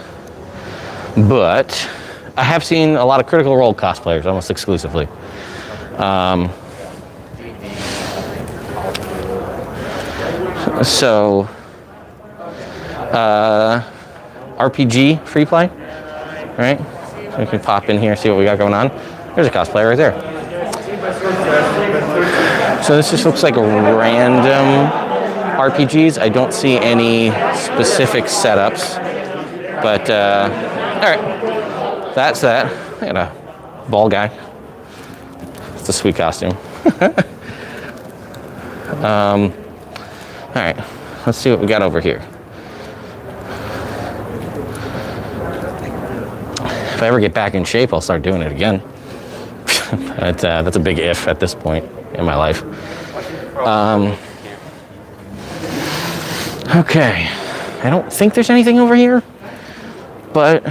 But I have seen a lot of Critical Role cosplayers, almost exclusively. So, RPG free play, right? So we can pop in here, see what we got going on. There's a cosplayer right there. So this just looks like a random RPGs. I don't see any specific setups, but all right, that's that. I got a ball guy. It's a sweet costume. All right, let's see what we got over here. If I ever get back in shape, I'll start doing it again. But, that's a big if at this point in my life. Okay, I don't think there's anything over here, but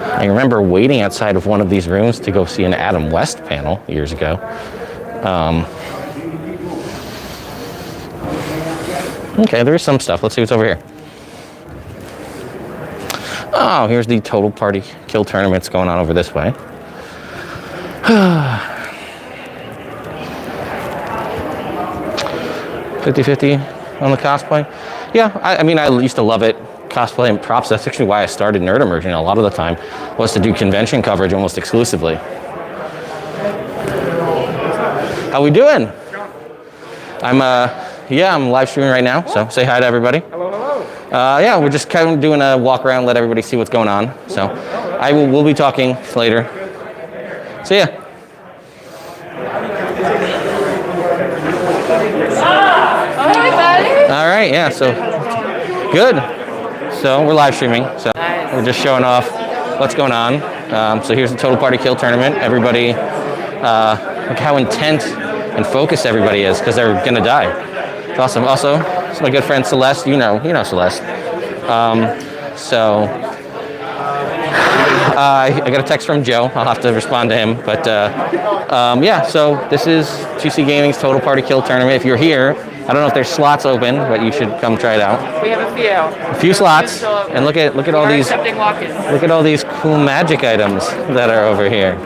I remember waiting outside of one of these rooms to go see an Adam West panel years ago. Okay, there's some stuff. Let's see what's over here. Oh, here's the Total Party Kill tournaments going on over this way. 50-50 on the cosplay. Yeah, I mean, I used to love it. Cosplay and props. That's actually why I started Nerd Immersion a lot of the time, was to do convention coverage almost exclusively. How we doing? I'm live streaming right now, so say hi to everybody. Hello, hello. Yeah, we're just kind of doing a walk around, let everybody see what's going on. So we'll be talking later. See ya. All right, yeah, so good. So we're live streaming, so we're just showing off what's going on. So here's the Total Party Kill tournament. Everybody, look how intent and focused everybody is, because they're gonna die. It's awesome. Also, it's my good friend Celeste. You know Celeste. I got a text from Joe. I'll have to respond to him. But yeah, so this is 2C Gaming's Total Party Kill tournament. If you're here, I don't know if there's slots open, but you should come try it out. We have a few. A few slots, and look at all these. Accepting walk-ins. Look at all these cool magic items that are over here.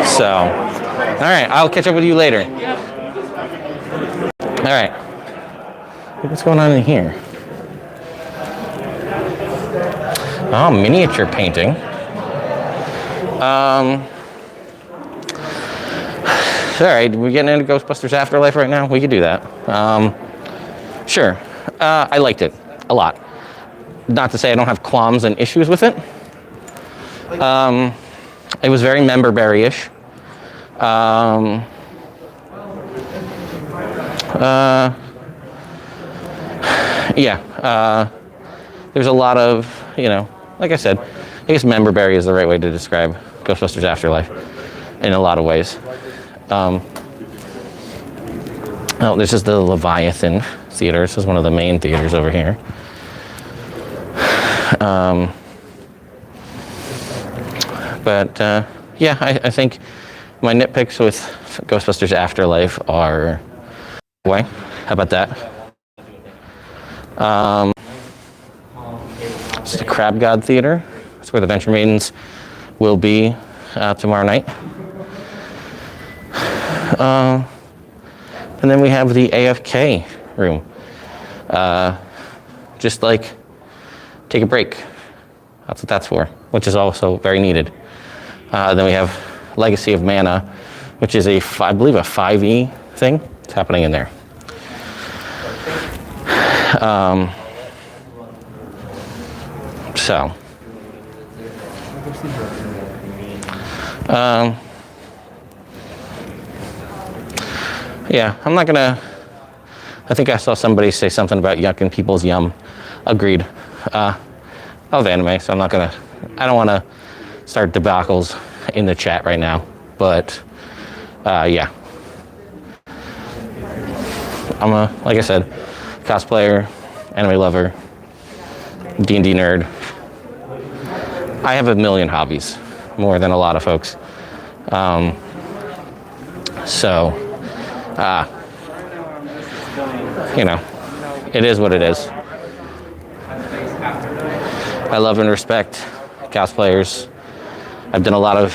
So, all right, I'll catch up with you later. All right, what's going on in here? Oh, miniature painting. All right, we're getting into Ghostbusters Afterlife right now. We could do that. Sure. I liked it a lot. Not to say I don't have qualms and issues with it. It was very member-berry-ish. There's a lot of, like I said, I guess member-berry is the right way to describe Ghostbusters Afterlife in a lot of ways. This is the Leviathan Theater. This is one of the main theaters over here. Yeah, I think my nitpicks with Ghostbusters Afterlife are, how about that? It's the Crab God Theater. That's where the Venture Maidens will be tomorrow night. And then we have the AFK room. Just like take a break. That's what that's for, which is also very needed. Then we have Legacy of Mana, which is I believe a 5e thing. It's happening in there. Yeah, I'm not gonna, I think I saw somebody say something about yucking people's yum. Agreed. I love anime, so I don't wanna start debacles in the chat right now, but yeah. I'm like I said, cosplayer, anime lover, D&D nerd. I have a million hobbies, more than a lot of folks. It is what it is. I love and respect cosplayers. I've done a lot of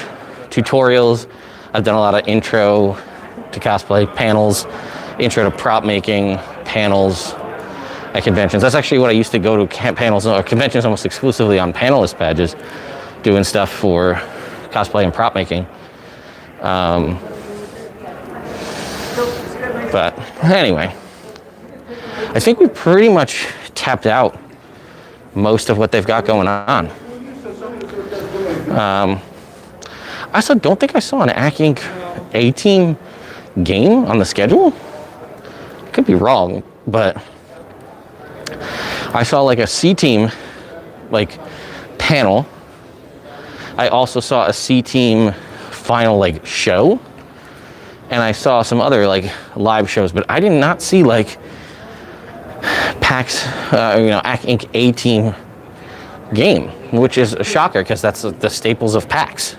tutorials. I've done a lot of intro to cosplay panels, intro to prop making panels at conventions. That's actually what I used to go to panels or conventions almost exclusively on panelist badges, doing stuff for cosplay and prop making. But anyway, I think we pretty much tapped out most of what they've got going on. I also don't think I saw an ACK Inc. A-Team game on the schedule. Could be wrong, but I saw like a C-Team like panel. I also saw a C-Team final like show, and I saw some other like live shows, but I did not see like PAX, ACK Inc. A-Team game, which is a shocker because that's the staples of PAX.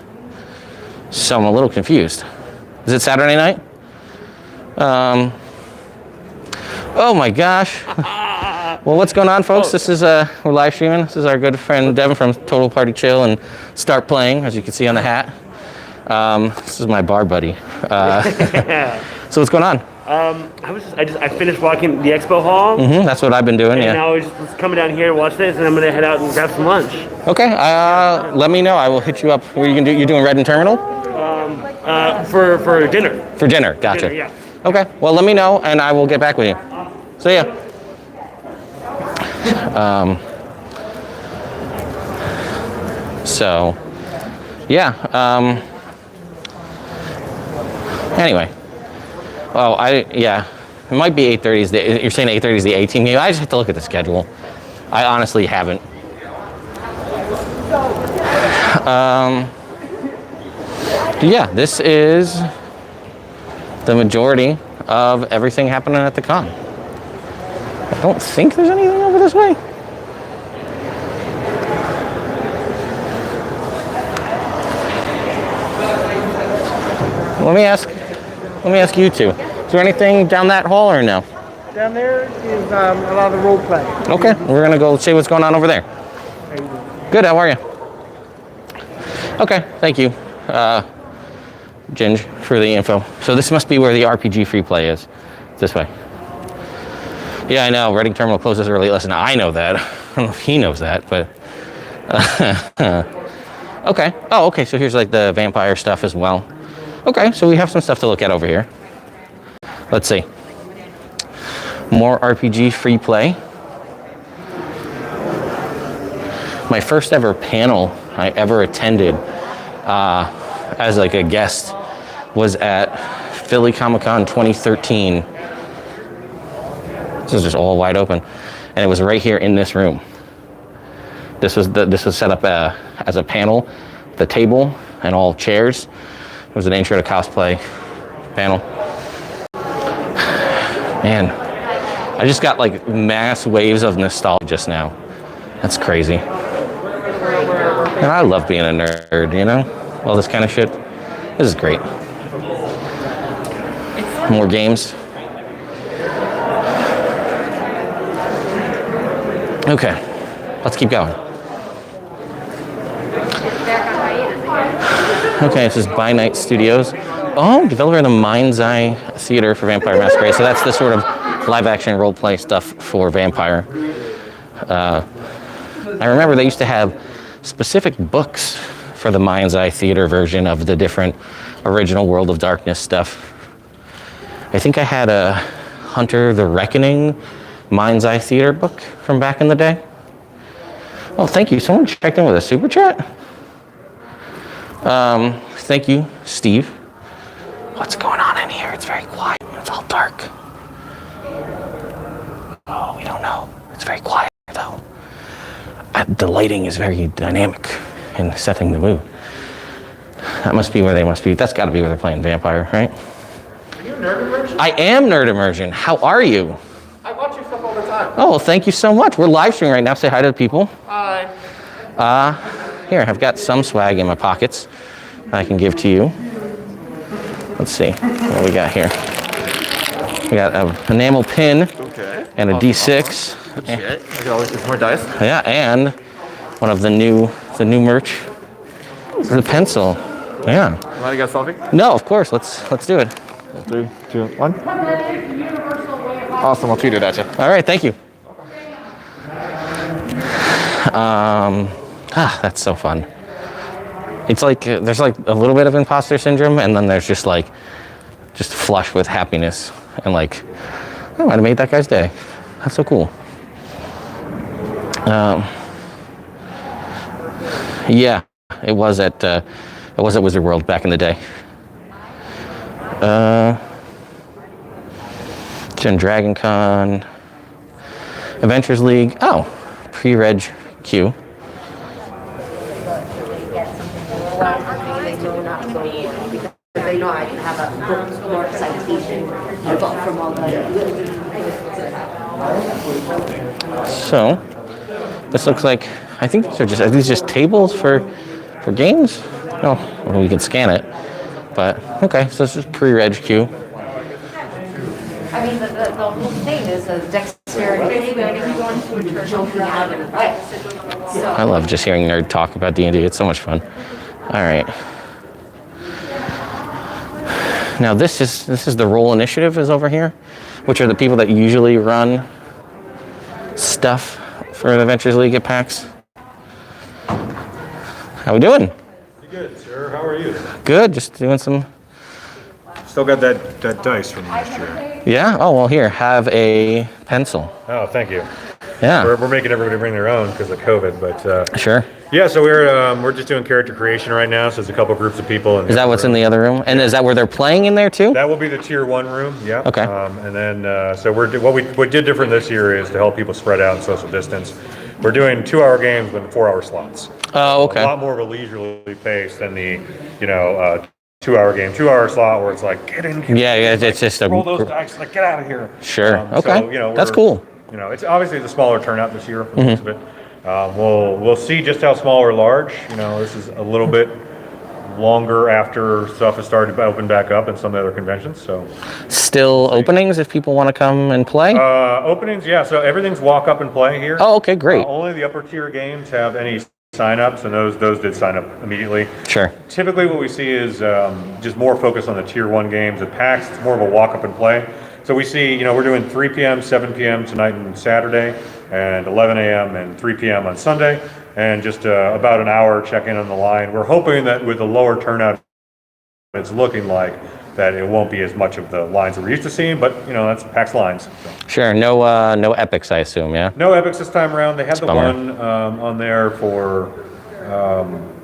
So I'm a little confused. Is it Saturday night? Oh my gosh. Well, what's going on, folks? This is we're live streaming. This is our good friend Devin from Total Party Chill and Start Playing, as you can see on the hat. This is my bar buddy. So what's going on? I finished walking the expo hall. That's what I've been doing. And Yeah. now I was just coming down here to watch this, and I'm gonna head out and grab some lunch. Okay. Let me know. I will hit you up. What are you gonna do? You're doing Red and Terminal? For dinner. For dinner. Gotcha. Dinner, yeah. Okay. Well, let me know, and I will get back with you. See ya. So, yeah. Anyway. Oh, yeah. It might be 8:30. You're saying 8:30 is the A-Team game? I just have to look at the schedule. I honestly haven't. Yeah, this is the majority of everything happening at the con. I don't think there's anything over this way. Let me ask you two. Is there anything down that hall or no? Down there is a lot of role play. Okay, we're gonna go see what's going on over there. Good, how are you? Okay, thank you, Ginge, for the info. So this must be where the RPG free play is. This way. Yeah, I know, Reading Terminal closes early. Listen, I know that. I don't know if he knows that, but... okay. Oh, okay, so here's like the vampire stuff as well. Okay, so we have some stuff to look at over here. Let's see. More RPG free play. My first ever panel I ever attended as like a guest was at Philly Comic Con 2013. This is just all wide open, and it was right here in this room. This was set up as a panel, the table and all chairs. It was an intro to cosplay panel. Man, I just got like mass waves of nostalgia just now. That's crazy. And I love being a nerd, you know? All this kind of shit. This is great. More games. Okay, let's keep going. Okay, this is By Night Studios. Oh, developer of the Mind's Eye Theater for Vampire Masquerade. So that's the sort of live-action role-play stuff for Vampire. I remember they used to have specific books for the Mind's Eye Theater version of the different original World of Darkness stuff. I think I had a Hunter the Reckoning Mind's Eye Theater book from back in the day. Oh, thank you. Someone checked in with a super chat. Thank you, Steve. What's going on in here? It's very quiet. It's all dark. Oh, we don't know. It's very quiet, though. The lighting is very dynamic in setting the mood. That must be where they must be. That's got to be where they're playing Vampire, right? Are you Nerd Immersion? I am Nerd Immersion. How are you? I watch your stuff all the time. Oh, well, thank you so much. We're live streaming right now. Say hi to the people. Hi. Here, I've got some swag in my pockets I can give to you. Let's see what we got here. We got an enamel pin and a D6. Good shit. I can always get more dice. Yeah, and one of the new merch. The pencil. Yeah. Want to go selfie? No, of course. Let's do it. 3, 2, 1. Awesome. I'll tweet it at you. All right, thank you. That's so fun. It's like there's like a little bit of imposter syndrome, and then there's just flush with happiness, and like, oh, I made that guy's day. That's so cool. Yeah, it was at Wizard World back in the day. Gen Dragon Con, Adventures League. Oh, pre-reg queue. They know I can have a bookstore citation or book from all the. So, this looks like, I think are these just tables for games? Oh, well, we can scan it. But, okay, so this is pre-reg queue. I mean, the whole thing is a dexterity. Jumping out of the way. I love just hearing nerd talk about D&D. It's so much fun. All right. Now this is the Roll Initiative is over here, which are the people that usually run stuff for the Adventures League at PAX. How we doing? Good, sir. How are you? Good. Just doing some. Still got that dice from last year. Yeah. Oh well. Here, have a pencil. Oh, thank you. Yeah. We're making everybody bring their own because of COVID, but Sure. yeah. So we're just doing character creation right now. So there's a couple groups of people. Is that what's in the other room? And is that where they're playing in there too? That will be the tier 1 room. Yeah. Okay. And then so what we did different this year is to help people spread out and social distance. We're doing 2-hour games with 4-hour slots. Oh, okay. A lot more of a leisurely pace than the 2-hour game, 2-hour slot where it's like get in. Yeah, it's just a roll those dice, like get out of here. Sure. Okay. So, That's cool. It's obviously the smaller turnout this year for most of it. We'll see just how small or large. This is a little bit longer after stuff has started to open back up in some of the other conventions. So still openings if people want to come and play? Openings, yeah. So everything's walk up and play here. Oh, okay, great. Only the upper tier games have any sign-ups, and those did sign up immediately. Sure. Typically what we see is just more focus on the tier 1 games. At PAX, it's more of a walk up and play. So we see, we're doing 3 p.m., 7 p.m. tonight and Saturday, and 11 a.m. and 3 p.m. on Sunday, and just about an hour check-in on the line. We're hoping that with the lower turnout, it's looking like that it won't be as much of the lines that we're used to seeing, but that's PAX lines. So. Sure. No epics, I assume. Yeah. No epics this time around. They had the one on there for.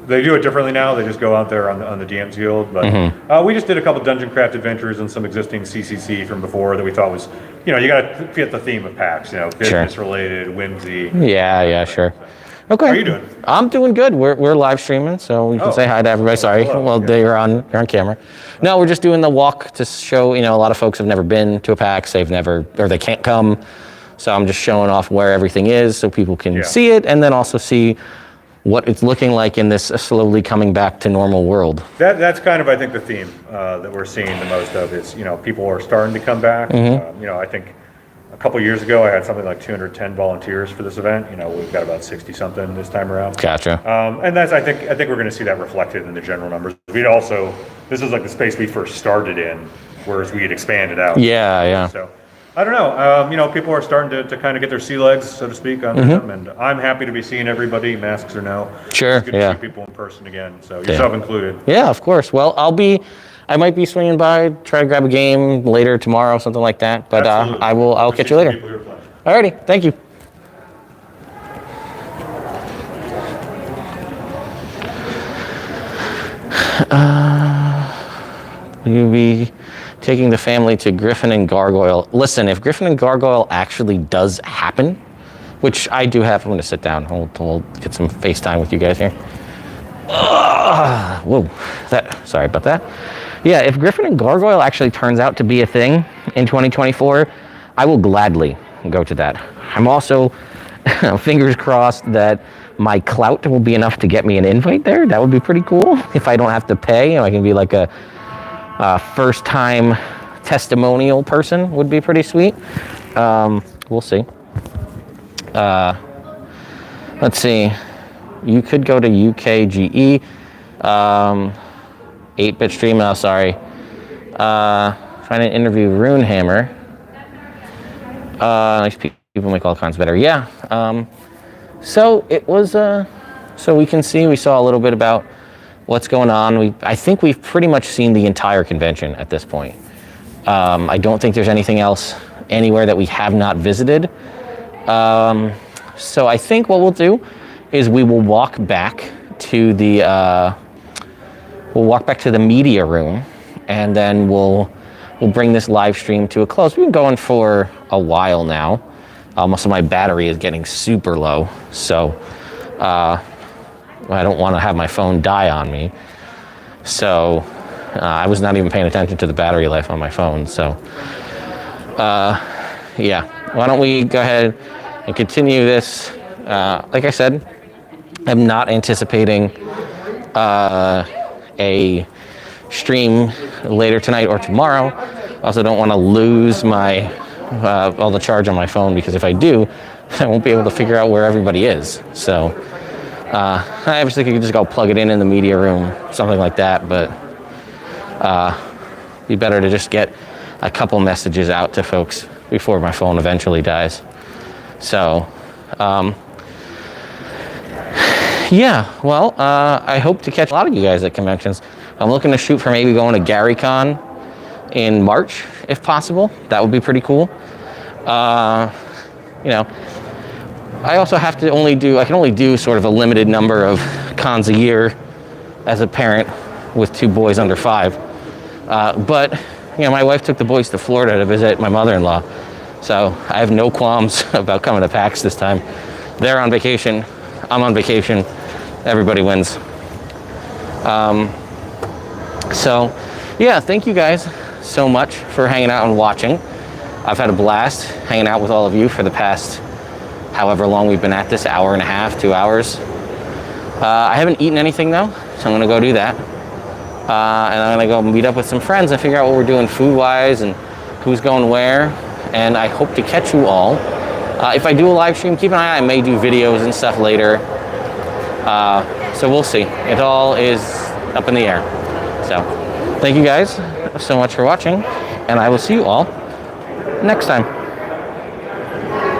They do it differently now. They just go out there on the DM's Guild. But we just did a couple Dungeon Craft adventures and some existing CCC from before that we thought was, you got to fit the theme of PAX. Business related, whimsy. Yeah. Sure. Okay. How are you doing? I'm doing good. We're live streaming, so you can say hi to everybody. Sorry. Hello. Well, you're on camera. No, we're just doing the walk to show. A lot of folks have never been to a PAX. They can't come. So I'm just showing off where everything is, so people can see it, and then also see what it's looking like in this slowly coming back to normal world. That's kind of, I think, the theme that we're seeing the most of is, people are starting to come back. I think a couple years ago I had something like 210 volunteers for this event. We've got about 60 something this time around. Gotcha. And that's, I think we're going to see that reflected in the general numbers. This is like the space we first started in, whereas we had expanded out. Yeah. So I don't know. People are starting to kind of get their sea legs, so to speak, on them, and I'm happy to be seeing everybody, masks or no. Sure. It's good to see people in person again, so yourself included. Yeah, of course. Well, I might be swinging by, try to grab a game later tomorrow, something like that. But I'll catch you later. Alrighty, thank you. You'll be taking the family to Griffin and Gargoyle. Listen, if Griffin and Gargoyle actually does happen, which I do have, I'm going to sit down. We'll get some FaceTime with you guys here. Whoa, sorry about that. Yeah, if Griffin and Gargoyle actually turns out to be a thing in 2024, I will gladly go to that. I'm also, fingers crossed, that my clout will be enough to get me an invite there. That would be pretty cool. If I don't have to pay, I can be like a first-time testimonial person would be pretty sweet. We'll see. Let's see. You could go to UKGE. 8-bit stream. Oh, sorry. Trying to interview Runehammer. Nice people make all kinds better. Yeah. So it was. So we saw a little bit about what's going on. I think we've pretty much seen the entire convention at this point. I don't think there's anything else anywhere that we have not visited. So I think what we'll do is we will walk back to the media room, and then we'll bring this live stream to a close. We've been going for a while now. Most of my battery is getting super low, so I don't want to have my phone die on me. So I was not even paying attention to the battery life on my phone. So yeah, why don't we go ahead and continue this? Like I said, I'm not anticipating a stream later tonight or tomorrow. I also don't want to lose my all the charge on my phone, because if I do, I won't be able to figure out where everybody is. So I obviously could just go plug it in the media room, something like that, but be better to just get a couple messages out to folks before my phone eventually dies. So yeah, well, I hope to catch a lot of you guys at conventions. I'm looking to shoot for maybe going to GaryCon in March, if possible. That would be pretty cool. You know, I also have to I can only do sort of a limited number of cons a year as a parent with 2 boys under 5. But, you know, my wife took the boys to Florida to visit my mother-in-law. So I have no qualms about coming to PAX this time. They're on vacation. I'm on vacation. Everybody wins. So, yeah, thank you guys so much for hanging out and watching. I've had a blast hanging out with all of you for the past however long we've been at this, hour and a half, 2 hours. I haven't eaten anything though, so I'm gonna go do that. And I'm gonna go meet up with some friends and figure out what we're doing food-wise and who's going where. And I hope to catch you all. If I do a live stream, keep an eye out. I may do videos and stuff later. So we'll see. It all is up in the air. So thank you guys so much for watching, and I will see you all next time.